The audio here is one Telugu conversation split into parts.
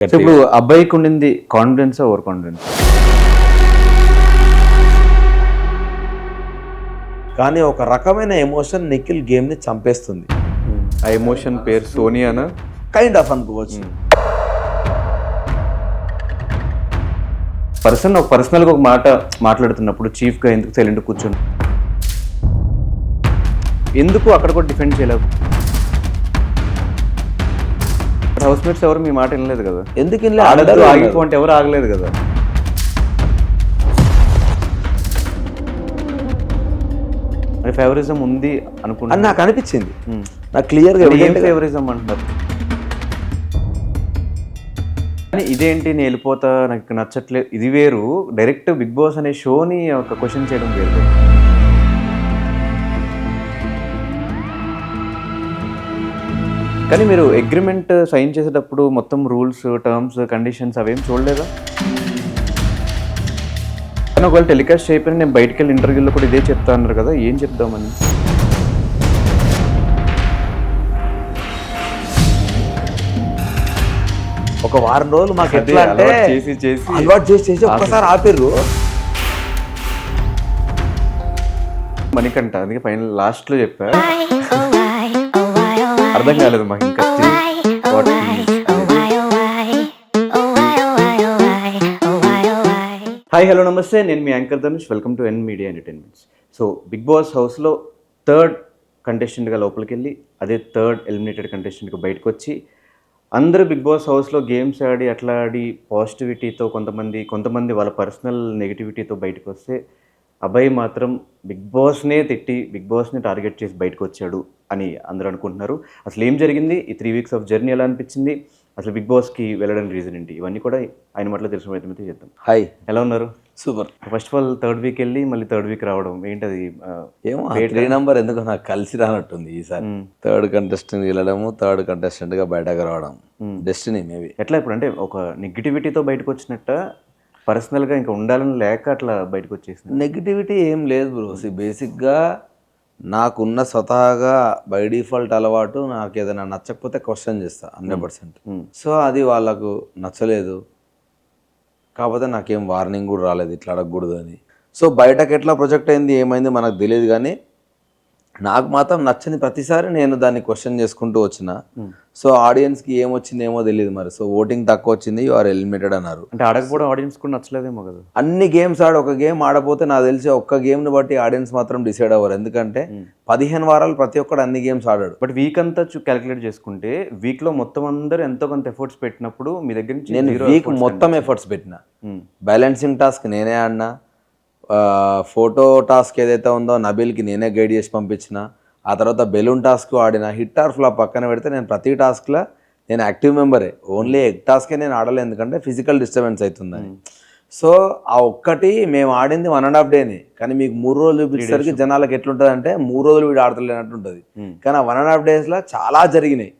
సో ఇప్పుడు అబ్బాయికి ఉండింది కాన్ఫిడెన్స్ ఓవర్ కాన్ఫిడెన్స్. కానీ ఒక రకమైన ఎమోషన్ నిఖిల్ గేమ్ని చంపేస్తుంది. ఆ ఎమోషన్ పేరు సోనియానా? కైండ్ ఆఫ్ అనుకోవచ్చు. పర్సనల్గా ఒక మాట మాట్లాడుతున్నప్పుడు చీఫ్గా ఎందుకు సైలెంట్ కూర్చొని, ఎందుకు అక్కడ కూడా డిఫెండ్ చేయలేదు? హౌస్ మేట్స్ ఎవరు మీ మాట వినలేదు కదా, ఎందుకు ఆడద్దు ఆగిపోంటే ఎవరు ఆగలేదు కదా. మరి ఫేవరిజం ఉంది అని అనుకుంటా. నాకు అనిపించింది. నాకు క్లియర్గా ఏం ఫేవరిజం అంటున్నారు? కానీ ఇదేంటి నేను వెళ్ళిపోతా, నాకు నచ్చట్లేదు, ఇది వేరు. డైరెక్ట్ బిగ్ బాస్ అనే షోని ఒక క్వశ్చన్ చేయడం వేరు. కానీ మీరు అగ్రిమెంట్ సైన్ చేసేటప్పుడు మొత్తం రూల్స్, టర్మ్స్, కండిషన్స్ అవేం చూడలేదా? కానీ ఒకవేళ టెలికాస్ట్ అయిపోయిన నేను బయటికి వెళ్ళి ఇంటర్వ్యూలో కూడా ఇదే చెప్తా అన్నారు కదా, ఏం చెప్దామని? ఒక వారం రోజులు మాకు ఎట్లా అంటే అలవాటు చేసి ఒక్కసారి ఆపిర్రు. మణికంఠ అందుకే ఫైనల్ లాస్ట్లో చెప్పా, అర్థం కాలేదు మాకు ఇంకా. హాయ్, హలో, నమస్తే. నేను మీ anchor Dhanush. Welcome to N media entertainments. So Bigg Boss హౌస్లో థర్డ్ కంటెస్టెంట్గా లోపలికి వెళ్ళి, అదే థర్డ్ ఎలిమినేటెడ్ కంటెస్టెంట్గా బయటకు వచ్చి, అందరూ బిగ్ బాస్ హౌస్లో గేమ్స్ ఆడి అట్లా ఆడి పాజిటివిటీతో, కొంతమంది వాళ్ళ పర్సనల్ నెగిటివిటీతో బయటకు వస్తే, అబ్బాయి మాత్రం బిగ్ బాస్నే తిట్టి, బిగ్ బాస్ని టార్గెట్ చేసి బయటకు వచ్చాడు అని అందరూ అనుకుంటున్నారు. అసలు ఏం జరిగింది? ఈ 3 వీక్స్ ఆఫ్ జర్నీ ఎలా అనిపించింది? అసలు బిగ్ బాస్కి వెళ్ళడానికి రీజన్ ఏంటి? ఇవన్నీ కూడా ఆయన మాటలో తెలిసిన ప్రయత్నం చేద్దాం. హాయ్, ఎలా ఉన్నారు? Super. First of all third week వెళ్ళి మళ్ళీ థర్డ్ వీక్ రావడం ఏంటది? ఏమో 3 నెంబర్ ఎందుకు నాకు కలిసి రానట్టుంది ఈసారి. థర్డ్ కంటెస్టెంట్ వెళ్ళడము, థర్డ్ కంటెస్టెంట్గా బయటకు రావడం డెస్టినీ మేబీ. ఎట్లా ఇప్పుడు అంటే ఒక నెగిటివిటీతో బయటకు వచ్చినట్ట, పర్సనల్గా ఇంకా ఉండాలని లేక అట్లా బయటకు వచ్చేసింది? నెగిటివిటీ ఏం లేదు బ్రో. బేసిక్గా నాకున్న స్వతహాగా బై డిఫాల్ట్ అలవాటు, నాకు ఏదైనా నచ్చకపోతే క్వశ్చన్ చేస్తా 100%. సో అది వాళ్ళకు నచ్చలేదు, కాకపోతే నాకేం వార్నింగ్ కూడా రాలేదు ఇట్లా అడగకూడదు అని. సో బయటకు ఎట్లా ప్రొజెక్ట్ అయింది ఏమైంది మనకు తెలియదు, కానీ నాకు మాత్రం నచ్చని ప్రతిసారి నేను దాన్ని క్వశ్చన్ చేసుకుంటూ వచ్చిన. సో ఆడియన్స్కి ఏమొచ్చింది ఏమో తెలియదు మరి. సో ఓటింగ్ తక్కువ వచ్చింది, యు ఆర్ ఎలిమినేటెడ్ అన్నారు. అంటే ఆడకపోవడం ఆడియన్స్ కూడా నచ్చలేదేమో కదా. అన్ని గేమ్స్ ఒక గేమ్ ఆడపోతే నాకు తెలిసి ఒక్క గేమ్ని బట్టి ఆడియన్స్ మాత్రం డిసైడ్ అవ్వరు. ఎందుకంటే 15 వారాలు ప్రతి ఒక్కడు అన్ని గేమ్స్ ఆడాడు. బట్ వీక్ అంతా క్యాలిక్యులేట్ చేసుకుంటే వీక్లో మొత్తం అందరూ ఎంతో కొంత ఎఫర్ట్స్ పెట్టినప్పుడు మీ దగ్గర నుంచి నేను వీక్ మొత్తం ఎఫర్ట్స్ పెట్టిన. బ్యాలెన్సింగ్ టాస్క్ నేనే ఆడినా, ఫోటో టాస్క్ ఏదైతే ఉందో నబీల్కి నేనే గైడ్ చేసి పంపించిన, ఆ తర్వాత బెలూన్ టాస్క్ ఆడిన. హిట్ ఆర్ ఫ్లాప్ పక్కన పెడితే నేను ప్రతి టాస్క్లో నేను యాక్టివ్ మెంబరే. ఓన్లీ ఎగ్ టాస్కే నేను ఆడలేదు, ఎందుకంటే ఫిజికల్ డిస్టర్బెన్స్ అవుతుందని. సో ఆ ఒక్కటి మేము ఆడింది 1.5 డేని, కానీ మీకు 3 రోజులు చూపించేసరికి జనాలకు ఎట్లుంటుంది అంటే 3 రోజులు వీడు ఆడతలేనట్టు ఉంటుంది. కానీ ఆ 1.5 డేస్లో చాలా జరిగినాయి.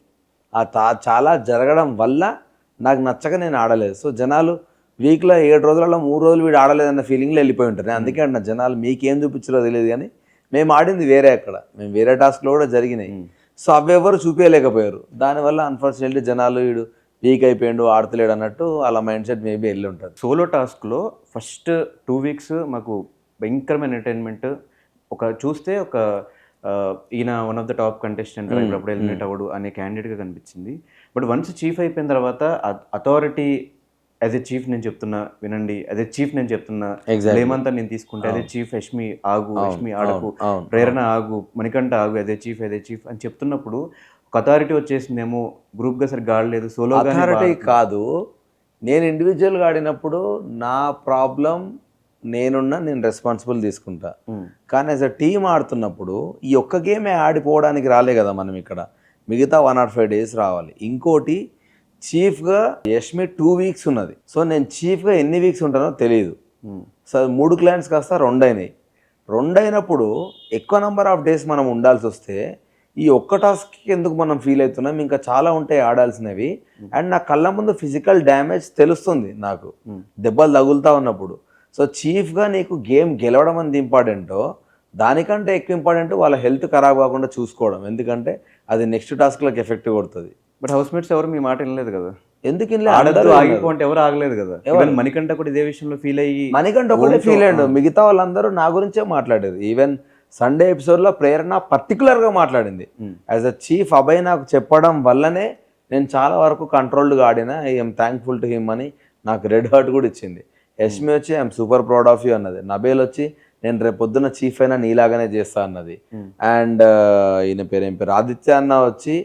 చాలా జరగడం వల్ల నాకు నచ్చక నేను ఆడలేదు. సో జనాలు వీక్లో 7 రోజులలో 3 రోజులు వీడు ఆడలేదన్న ఫీలింగ్లో వెళ్ళిపోయి ఉంటారు. నేను అందుకే అంటున్నా, జనాలు మీకేం చూపించారో తెలియదు, కానీ మేము ఆడింది వేరే. అక్కడ మేము వేరే టాస్క్లో కూడా జరిగినాయి. సో అవి ఎవరు చూపించలేకపోయారు. దానివల్ల అన్ఫార్చునేట్లీ జనాలు వీడు వీక్ అయిపోయాడు, ఆడతలేడు అన్నట్టు అలా మైండ్ సెట్ మేబీ వెళ్ళి ఉంటుంది. సోలో టాస్క్లో ఫస్ట్ 2 వీక్స్ మాకు భయంకరమైన ఎంటర్టైన్మెంట్. చూస్తే ఈయన one of the top contestant, ఇప్పుడు ఎలిమినేట్ అవ్వడు అనే క్యాండిడేట్గా కనిపించింది. బట్ వన్స్ చీఫ్ అయిపోయిన తర్వాత అథారిటీ యాజ్ ఎ చీఫ్ నేను చెప్తున్నా వినండి, యాజ్ ఎ చీఫ్ నేను చెప్తున్నా, ఏమంతా నేను తీసుకుంటే యాజ్ ఎ చీఫ్ యష్మి ఆగు, యష్మి ఆడకు, ప్రేరణ ఆగు, మణికంఠ ఆగు, యాజ్ ఎ చీఫ్ అని చెప్తున్నప్పుడు ఒక అథారిటీ వచ్చేసిందేమో. గ్రూప్గా సరిగ్గా ఆడలేదు, సోలో అథారిటీ కాదు. నేను ఇండివిజువల్గా ఆడినప్పుడు నా ప్రాబ్లం నేను రెస్పాన్సిబుల్ తీసుకుంటా. కానీ యాజ్ అ టీమ్ ఆడుతున్నప్పుడు ఈ ఒక్క గేమే ఆడిపోవడానికి రాలే కదా మనం ఇక్కడ, మిగతా 105 డేస్ రావాలి. ఇంకోటి చీఫ్గా యష్మి 2 వీక్స్ ఉన్నది. సో నేను చీఫ్గా ఎన్ని వీక్స్ ఉంటానో తెలియదు. సో 3 క్లయింట్స్ కాస్త 2 అయినాయి. 2 అయినప్పుడు ఎక్కువ నెంబర్ ఆఫ్ డేస్ మనం ఉండాల్సి వస్తే ఈ ఒక్క టాస్క్కి ఎందుకు మనం ఫీల్ అవుతున్నాం, ఇంకా చాలా ఉంటాయి ఆడాల్సినవి. అండ్ నా కళ్ళ ముందు ఫిజికల్ డ్యామేజ్ తెలుస్తుంది నాకు, దెబ్బలు తగులుతూ ఉన్నప్పుడు. సో చీఫ్గా నీకు గేమ్ గెలవడం అనేది ఇంపార్టెంటో, దానికంటే ఎక్కువ ఇంపార్టెంట్ వాళ్ళ హెల్త్ ఖరాబ్ కాకుండా చూసుకోవడం. ఎందుకంటే అది నెక్స్ట్ టాస్క్లకు ఎఫెక్ట్ కొడుతుంది. బట్ హౌస్ మేట్స్ ఎవరు మీ మాట వినలేదు కదా. ఎందుకు ఇన్లే ఆడద్దు అందరూ ఆగిపోంటే ఎవరు ఆగలేదు కదా. ఈవెన్ మణికంఠ కూడా ఇదే విషయంలో ఫీల్ అయ్యి మణికంఠ ఒకటే ఫీల్ అయ్యాడు, మిగతా వాళ్ళందరూ నా గురించే మాట్లాడారు. ఈవెన్ సండే ఎపిసోడ్లో ప్రేరణ పర్టికులర్గా మాట్లాడింది. యాజ్ అ చీఫ్ అభయ్ నాకు చెప్పడం వల్లనే నేను చాలా వరకు కంట్రోల్డ్గా ఆడినా, ఐఎమ్ థ్యాంక్ఫుల్ టు హిమ్ అని నాకు రెడ్ హార్ట్ కూడా ఇచ్చింది. యష్మి వచ్చి I'm super proud of you అన్నది. నబేల్ వచ్చి నేను రేపు పొద్దున్న చీఫ్ అయినా నీలాగానే చేస్తా అన్నది. అండ్ ఈయన ఏం పేరు ఆదిత్య అన్న వచ్చి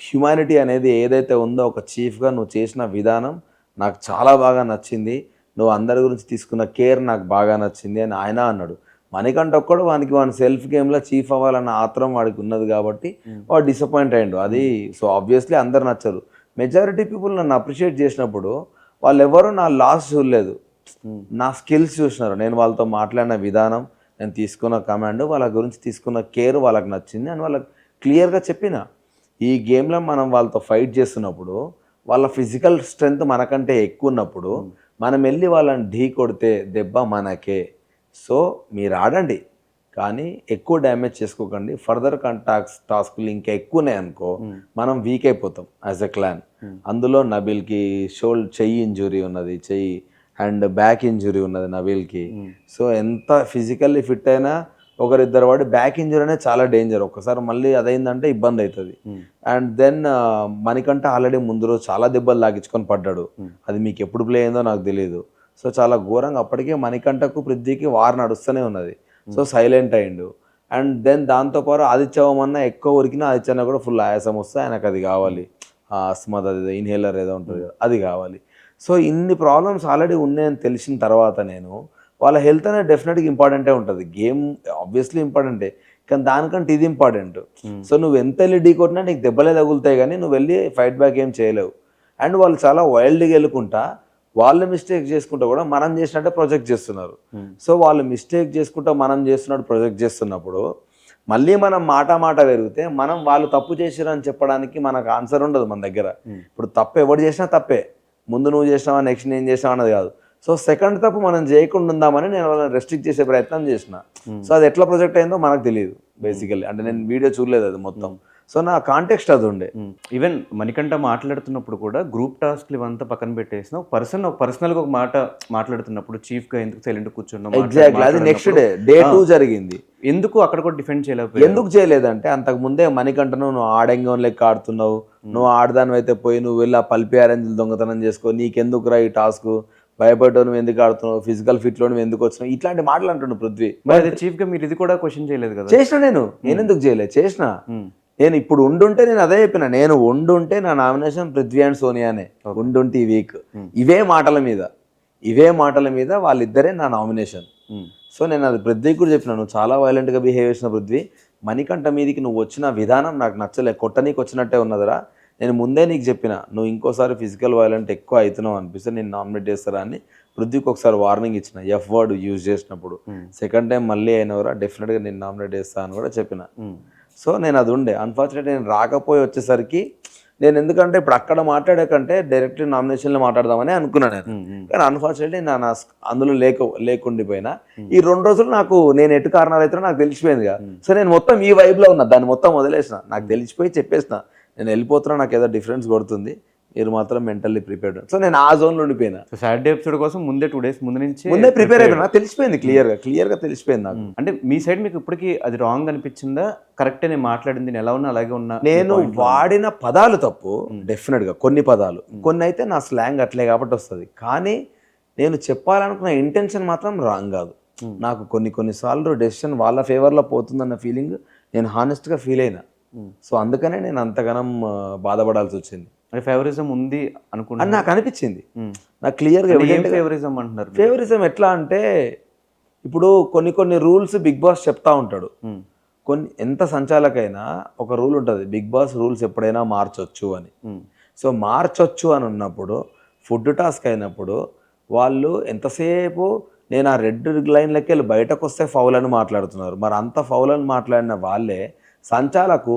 హ్యుమానిటీ అనేది ఏదైతే ఉందో ఒక చీఫ్గా నువ్వు చేసిన విధానం నాకు చాలా బాగా నచ్చింది, నువ్వు అందరి గురించి తీసుకున్న కేర్ నాకు బాగా నచ్చింది అని ఆయన అన్నాడు. మణికంఠ ఒక్కడు వానికి సెల్ఫ్ గేమ్లో చీఫ్ అవ్వాలన్న ఆత్రం వాడికి ఉన్నది కాబట్టి వాడు డిసప్పాయింట్ అయ్యాడు. అది సో ఆబ్వియస్లీ అందరు నచ్చరు. మెజారిటీ పీపుల్ నన్ను అప్రిషియేట్ చేసినప్పుడు వాళ్ళు ఎవరు నా లాస్ చూడలేదు, నా స్కిల్స్ చూసినారు. నేను వాళ్ళతో మాట్లాడిన విధానం, నేను తీసుకున్న కమాండ్, వాళ్ళ గురించి తీసుకున్న కేర్ వాళ్ళకి నచ్చింది అని వాళ్ళకి క్లియర్గా చెప్పిన. ఈ గేమ్లో మనం వాళ్ళతో ఫైట్ చేస్తున్నప్పుడు వాళ్ళ ఫిజికల్ స్ట్రెంగ్త్ మనకంటే ఎక్కువ ఉన్నప్పుడు మనం వెళ్ళి వాళ్ళని ఢీ కొడితే దెబ్బ మనకే. సో మీరు ఆడండి కానీ ఎక్కువ డ్యామేజ్ చేసుకోకండి. ఫర్దర్ టాస్క్లు ఇంకా ఎక్కువ ఉన్నాయి అనుకో మనం వీక్ అయిపోతాం యాజ్ ఎ క్లాన్. అందులో నబీల్కి చెయ్యి ఇంజురీ ఉన్నది, చెయ్యి అండ్ బ్యాక్ ఇంజురీ ఉన్నది నబీల్కి. సో ఎంత ఫిజికల్లీ ఫిట్ అయినా ఒకరిద్దరు వాడి బ్యాక్ ఇంజురీ అనేది చాలా డేంజర్. ఒక్కసారి మళ్ళీ అదైందంటే ఇబ్బంది అవుతుంది. అండ్ దెన్ మణికంఠ ఆల్రెడీ ముందు రోజు చాలా దెబ్బలు లాగించుకొని పడ్డాడు. అది మీకు ఎప్పుడు ప్లే అయిందో నాకు తెలియదు. సో చాలా ఘోరంగా అప్పటికే మణికంఠకు పృథ్వీకి వార్ నడుస్తూనే ఉన్నది. సో సైలెంట్ అయ్యిండు. అండ్ దెన్ దాంతోపాటు ఆదిత్యవమన్న ఎక్కువ ఉరికినా ఆదిత్యన్న కూడా ఫుల్ ఆయాసం వస్తే ఆయనకు అది కావాలి, అస్మద్ అది ఇన్హేలర్ ఏదో ఉంటుంది కదా అది కావాలి. సో ఇన్ని ప్రాబ్లమ్స్ ఆల్రెడీ ఉన్నాయని తెలిసిన తర్వాత నేను వాళ్ళ హెల్త్ అనేది డెఫినెట్గా ఇంపార్టెంటే ఉంటుంది. గేమ్ ఆబ్వియస్లీ ఇంపార్టెంటే కానీ దానికంటే ఇది ఇంపార్టెంట్. సో నువ్వు ఎంత వెళ్ళి ఢీ కొట్టినా నీకు దెబ్బలే తగులుతాయి కానీ నువ్వు వెళ్ళి ఫైట్ బ్యాక్ ఏం చేయలేవు. అండ్ వాళ్ళు చాలా వైల్డ్గా వెళ్ళుకుంటా వాళ్ళు మిస్టేక్ చేసుకుంటా కూడా మనం చేసినట్టే ప్రొజెక్ట్ చేస్తున్నారు. సో వాళ్ళు మిస్టేక్ చేసుకుంటా మనం చేస్తున్నట్టు ప్రొజెక్ట్ చేస్తున్నప్పుడు మళ్ళీ మనం మాట పెరిగితే మనం వాళ్ళు తప్పు చేసిరని చెప్పడానికి మనకు ఆన్సర్ ఉండదు మన దగ్గర. ఇప్పుడు తప్పు ఎవరు చేసినా తప్పే, ముందు నువ్వు చేసినావా నెక్స్ట్ నేను చేసినావా అన్నది కాదు. సో సెకండ్ తప్పు మనం చేయకుండా ఉందామని నేను వాళ్ళని రెస్ట్రిక్ట్ చేసే ప్రయత్నం చేసిన. సో అది ఎట్లా ప్రొజెక్ట్ అయిందో మనకు తెలియదు బేసికల్లీ. అంటే నేను వీడియో చూడలేదు అది మొత్తం. సో నా కాంటెక్స్ట్ అది ఉండే. ఈవెన్ మణికంఠ మాట్లాడుతున్నప్పుడు కూడా గ్రూప్ టాస్క్లు ఇవంతా పక్కన పెట్టేసిన పర్సనల్గా ఒక మాట మాట్లాడుతున్నప్పుడు చీఫ్గా ఎందుకు సైలెంట్ కూర్చున్నాం. ఎగ్జాక్ట్లీ అది నెక్స్ట్ డే 2 జరిగింది. ఎందుకు అక్కడ కూడా డిఫెండ్ చేయలేదు? ఎందుకు చేయలేదంటే అంతకు ముందే మణికంఠను నువ్వు ఆడంగం లెక్క ఆడుతున్నావు, నువ్వు ఆడదాని అయితే పోయి నువ్వు వెళ్ళి ఆ పల్పి ఆరెంజ్లు దొంగతనం చేసుకో, నీకెందుకురా ఈ టాస్క్, భయపడ్డావు నువ్వు ఎందుకు ఆడుతున్నావు, ఫిజికల్ ఫిట్లో నువ్వు ఎందుకు వచ్చినావు, ఇట్లాంటి మాటలు అంటున్నావు పృథ్వీ. మరి చీఫ్గా మీరు ఇది కూడా క్వశ్చన్ చేయలేదు కదా? చేసిన నేను ఎందుకు చేయలేదు, చేసిన. నేను ఇప్పుడు ఉండుంటే నేను అదే చెప్పిన, నేను ఉండుంటే నా నామినేషన్ పృథ్వీ అండ్ సోనియానే ఉండుంటే ఈ వీక్. ఇవే మాటల మీద వాళ్ళిద్దరే నా నామినేషన్. సో నేను అది పృథ్వీకి కూడా చెప్పిన, నువ్వు చాలా వైలెంట్గా బిహేవ్ చేసిన పృథ్వీ, మణికంఠ మీదికి నువ్వు వచ్చిన విధానం నాకు నచ్చలే, కొట్టనీకి వచ్చినట్టే ఉన్నదిరా. నేను ముందే నీకు చెప్పిన నువ్వు ఇంకోసారి ఫిజికల్ వైలెంట్ ఎక్కువ అవుతున్నావు అనిపిస్తే నేను నామినేట్ చేస్తారా అని పృథ్వీకి ఒకసారి వార్నింగ్ ఇచ్చిన, ఎఫ్ వర్డ్ యూజ్ చేసినప్పుడు. సెకండ్ టైం మళ్ళీ అయినవరా డెఫినెట్గా నేను నామినేట్ చేస్తా అని కూడా చెప్పిన. సో నేను అది ఉండే. అన్ఫార్చునేట్ నేను రాకపోయి వచ్చేసరికి నేను ఎందుకంటే ఇప్పుడు అక్కడ మాట్లాడే కంటే డైరెక్ట్లీ నామినేషన్లో మాట్లాడదామని అనుకున్నాను నేను. కానీ అన్ఫార్చునేట్లీ నా అందులో లేకుండిపోయినా ఈ 2 రోజులు నాకు నేను ఎటు కారణాలు అయితే నాకు తెలిసిపోయింది కదా. సో నేను మొత్తం ఈ వైబ్లో ఉన్నా, దాన్ని మొత్తం వదిలేసిన, నాకు తెలిసిపోయి చెప్పేసిన నేను వెళ్ళిపోతున్నా, నాకు ఏదో డిఫరెన్స్ కొడుతుంది, మీరు మాత్రం మెంటల్లీ ప్రిపేర్డ్. సో నేను ఆ జోన్లో ఉండిపోయినా. సాటర్డే ఎపిసోడ్ కోసం ముందే 2 days ముందు నుంచి ప్రిపేర్ అయిపోయినా, తెలిసిపోయింది క్లియర్గా తెలిసిపోయింది నాకు. అంటే మీ సైడ్ మీకు ఇప్పటికీ అది రాంగ్ అనిపించిందా, కరెక్టే నేను మాట్లాడింది నేను ఎలా ఉన్నా అలాగే ఉన్నా? నేను వాడిన పదాలు తప్పు డెఫినెట్గా, కొన్ని పదాలు కొన్ని అయితే నా స్లాంగ్ అట్లే కాబట్టి వస్తుంది, కానీ నేను చెప్పాలనుకున్న ఇంటెన్షన్ మాత్రం రాంగ్ కాదు. నాకు కొన్నిసార్లు డెసిషన్ వాళ్ళ ఫేవర్లో పోతుందన్న ఫీలింగ్ నేను హానెస్ట్గా ఫీల్ అయినా. సో అందుకనే నేను అంతగానం బాధపడాల్సి వచ్చింది. ఫేవరిజం ఉంది అనుకున్నా అని నాకు అనిపించింది. నాకు క్లియర్గా ఫేవరిజం అంటున్నారు. ఫేవరిజం ఎట్లా అంటే ఇప్పుడు కొన్ని రూల్స్ బిగ్ బాస్ చెప్తా ఉంటాడు. ఎంత సంచాలకైనా ఒక రూల్ ఉంటుంది, బిగ్ బాస్ రూల్స్ ఎప్పుడైనా మార్చొచ్చు అని. సో మార్చొచ్చు అని ఉన్నప్పుడు ఫుడ్ టాస్క్ అయినప్పుడు వాళ్ళు ఎంతసేపు నేను ఆ రెడ్ లైన్లకి వెళ్ళి బయటకు వస్తే ఫౌల్ అని మాట్లాడుతున్నారు. మరి అంత ఫౌల్ అని మాట్లాడిన వాళ్ళే సంచాలకు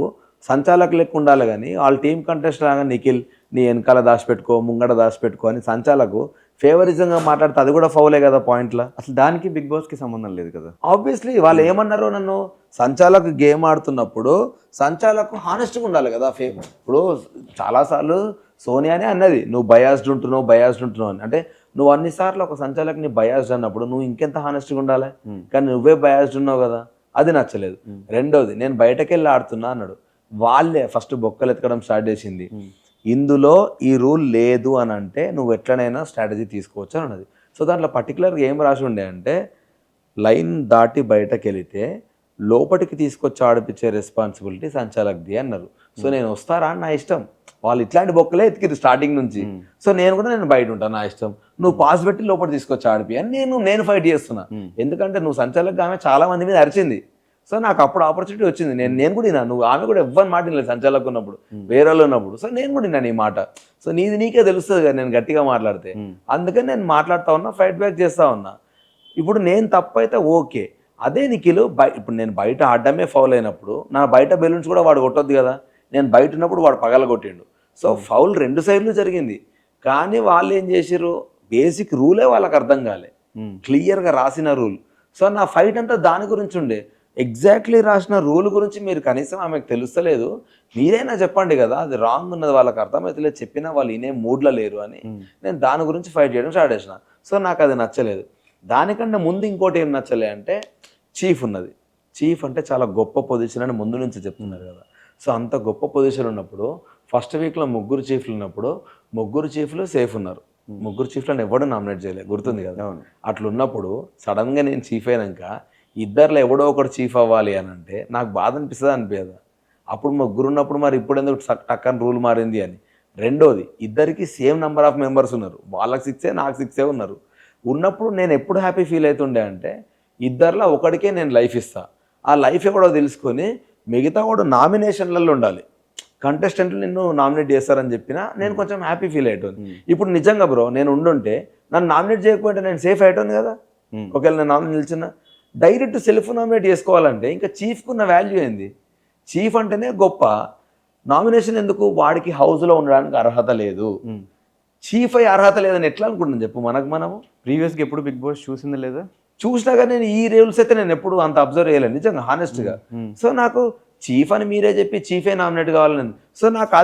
లెక్క ఉండాలి. కానీ వాళ్ళ టీం కంటెస్ట్ లాగా నిఖిల్ నీ వెనకాల దాచిపెట్టుకో ముంగడ దాచిపెట్టుకో అని సంచాలకు ఫేవరిజంగా మాట్లాడితే అది కూడా ఫౌలే కదా పాయింట్లో. అసలు దానికి బిగ్ బాస్కి సంబంధం లేదు కదా. ఆబ్వియస్లీ వాళ్ళు ఏమన్నారు నన్ను, సంచాలకు గేమ్ ఆడుతున్నప్పుడు సంచాలకు హానెస్ట్గా ఉండాలి కదా. ఇప్పుడు చాలాసార్లు సోనియానే అన్నది నువ్వు బయాస్డ్ ఉంటున్నావు అని. అంటే నువ్వు అన్నిసార్లు ఒక సంచాలకు నీ బయాస్డ్ అన్నప్పుడు నువ్వు ఇంకెంత హానెస్ట్గా ఉండాలి. కానీ నువ్వే బయాస్డ్ ఉన్నావు కదా, అది నచ్చలేదు. రెండోది, నేను బయటకు వెళ్ళి ఆడుతున్నా అన్నాడు. వాళ్ళే ఫస్ట్ బొక్కలు ఎత్తకడం స్టార్ట్ చేసింది. ఇందులో ఈ రూల్ లేదు అని అంటే నువ్వు ఎట్లనైనా స్ట్రాటజీ తీసుకోవచ్చు అని అన్నది. సో దాంట్లో పర్టికులర్గా ఏం రాసి ఉండే అంటే, లైన్ దాటి బయటకు వెళితే లోపలికి తీసుకొచ్చి ఆడిపించే రెస్పాన్సిబిలిటీ సంచాలక్ది అన్నారు. సో నేను వస్తారా అని నా ఇష్టం, వాళ్ళు ఇట్లాంటి బొక్కలే ఎతికిరు స్టార్టింగ్ నుంచి. సో నేను బయట ఉంటాను, నా ఇష్టం. నువ్వు పాస్ పెట్టి లోపల తీసుకొచ్చి ఆడిపి అని నేను ఫైట్ చేస్తున్నా. ఎందుకంటే నువ్వు సంచాలక్ ఆమె చాలా మంది మీద అరిచింది. సో నాకు అప్పుడు ఆపర్చునిటీ వచ్చింది. నేను కూడా విన్నా, నువ్వు ఆమె కూడా ఎవ్వరు మాట లేదు సంచాలక్ ఉన్నప్పుడు, వేరే వాళ్ళు ఉన్నప్పుడు. సో నేను కూడా విన్నా నీ మాట. సో నీకే తెలుస్తుంది కదా నేను గట్టిగా మాట్లాడితే. అందుకని నేను మాట్లాడుతూ ఉన్నా, ఫైట్ బ్యాక్ చేస్తూ ఉన్నా. ఇప్పుడు నేను తప్పు అయితే ఓకే. అదే నిఖిల్ ఇప్పుడు నేను బయట ఆడడమే ఫౌల్ అయినప్పుడు నా బయట బెలూన్స్ కూడా వాడు కొట్టొద్దు కదా. నేను బయట ఉన్నప్పుడు వాడు పగల కొట్టిండు. సో ఫౌల్ 2 సైడ్లు జరిగింది. కానీ వాళ్ళు ఏం చేసారు, బేసిక్ రూలే వాళ్ళకి అర్థం కాలే, క్లియర్గా రాసిన రూల్. సో నా ఫైట్ అంతా దాని గురించి ఉండే. ఎగ్జాక్ట్లీ రాసిన రూల్ గురించి మీరు కనీసం ఆమెకు తెలుస్తలేదు, మీరైనా చెప్పండి కదా, అది రాంగ్ ఉన్నది వాళ్ళకి అర్థమవుతలేదు, చెప్పినా వాళ్ళు వినే మూడ్లో లేరు అని నేను దాని గురించి ఫైట్ చేయడం స్టార్ట్ చేసిన. సో నాకు అది నచ్చలేదు. దానికంటే ముందు ఇంకోటి ఏం నచ్చలే అంటే, చీఫ్ ఉన్నది. చీఫ్ అంటే చాలా గొప్ప పొజిషన్ అని ముందు నుంచి చెప్తున్నారు కదా. సో అంత గొప్ప పొజిషన్ ఉన్నప్పుడు ఫస్ట్ వీక్లో 3 చీఫ్లు ఉన్నప్పుడు 3 చీఫ్లు సేఫ్ ఉన్నారు. 3 చీఫ్లను ఎవడో నామినేట్ చేయలేదు, గుర్తుంది కదా. అట్లున్నప్పుడు సడన్గా నేను చీఫ్ అయినాక ఇద్దరిలో ఎవడో ఒకటి చీఫ్ అవ్వాలి అని అంటే నాకు బాధ అనిపిస్తుంది అనిపించదా? అప్పుడు 3 ఉన్నప్పుడు మరి ఇప్పుడు ఎందుకు టక్కని రూల్ మారింది అని. రెండోది, ఇద్దరికి సేమ్ నెంబర్ ఆఫ్ మెంబర్స్ ఉన్నారు, వాళ్ళకి 6 నాకు 6 ఉన్నారు. ఉన్నప్పుడు నేను ఎప్పుడు హ్యాపీ ఫీల్ అవుతుండే అంటే, ఇద్దరిలో ఒకడికే నేను లైఫ్ ఇస్తా, ఆ లైఫ్ ఎవడో తెలుసుకొని మిగతా కూడా నామినేషన్లలో ఉండాలి, కంటెస్టెంట్లు నిన్ను నామినేట్ చేస్తారని చెప్పినా నేను కొంచెం హ్యాపీ ఫీల్ అయ్యేటోని. ఇప్పుడు నిజంగా బ్రో నేను ఉండుంటే నన్ను నామినేట్ చేయకపోతే నేను సేఫ్ అయ్యేటోని కదా. ఒకవేళ నేను నామినేట్ నిలిచిన డైరెక్ట్ సెల్ఫ్ నామినేట్ చేసుకోవాలంటే ఇంకా చీఫ్కి ఉన్న వాల్యూ ఏంది? చీఫ్ అంటేనే గొప్ప. నామినేషన్ ఎందుకు? వాడికి హౌస్లో ఉండడానికి అర్హత లేదు, చీఫ్ అయ్యి అర్హత లేదని ఎట్లా అనుకుంటున్నాను చెప్పు. మనము ప్రీవియస్గా ఎప్పుడు బిగ్ బాస్ చూసిందా లేదా? చూసినా కానీ నేను ఈ రూల్స్ అయితే నేను ఎప్పుడు అంత అబ్జర్వ్ చేయలేను నిజంగా హానెస్ట్గా. సో నాకు చీఫ్ అని మీరే చెప్పి చీఫే నామినేట్ కావాలని, సో నాకు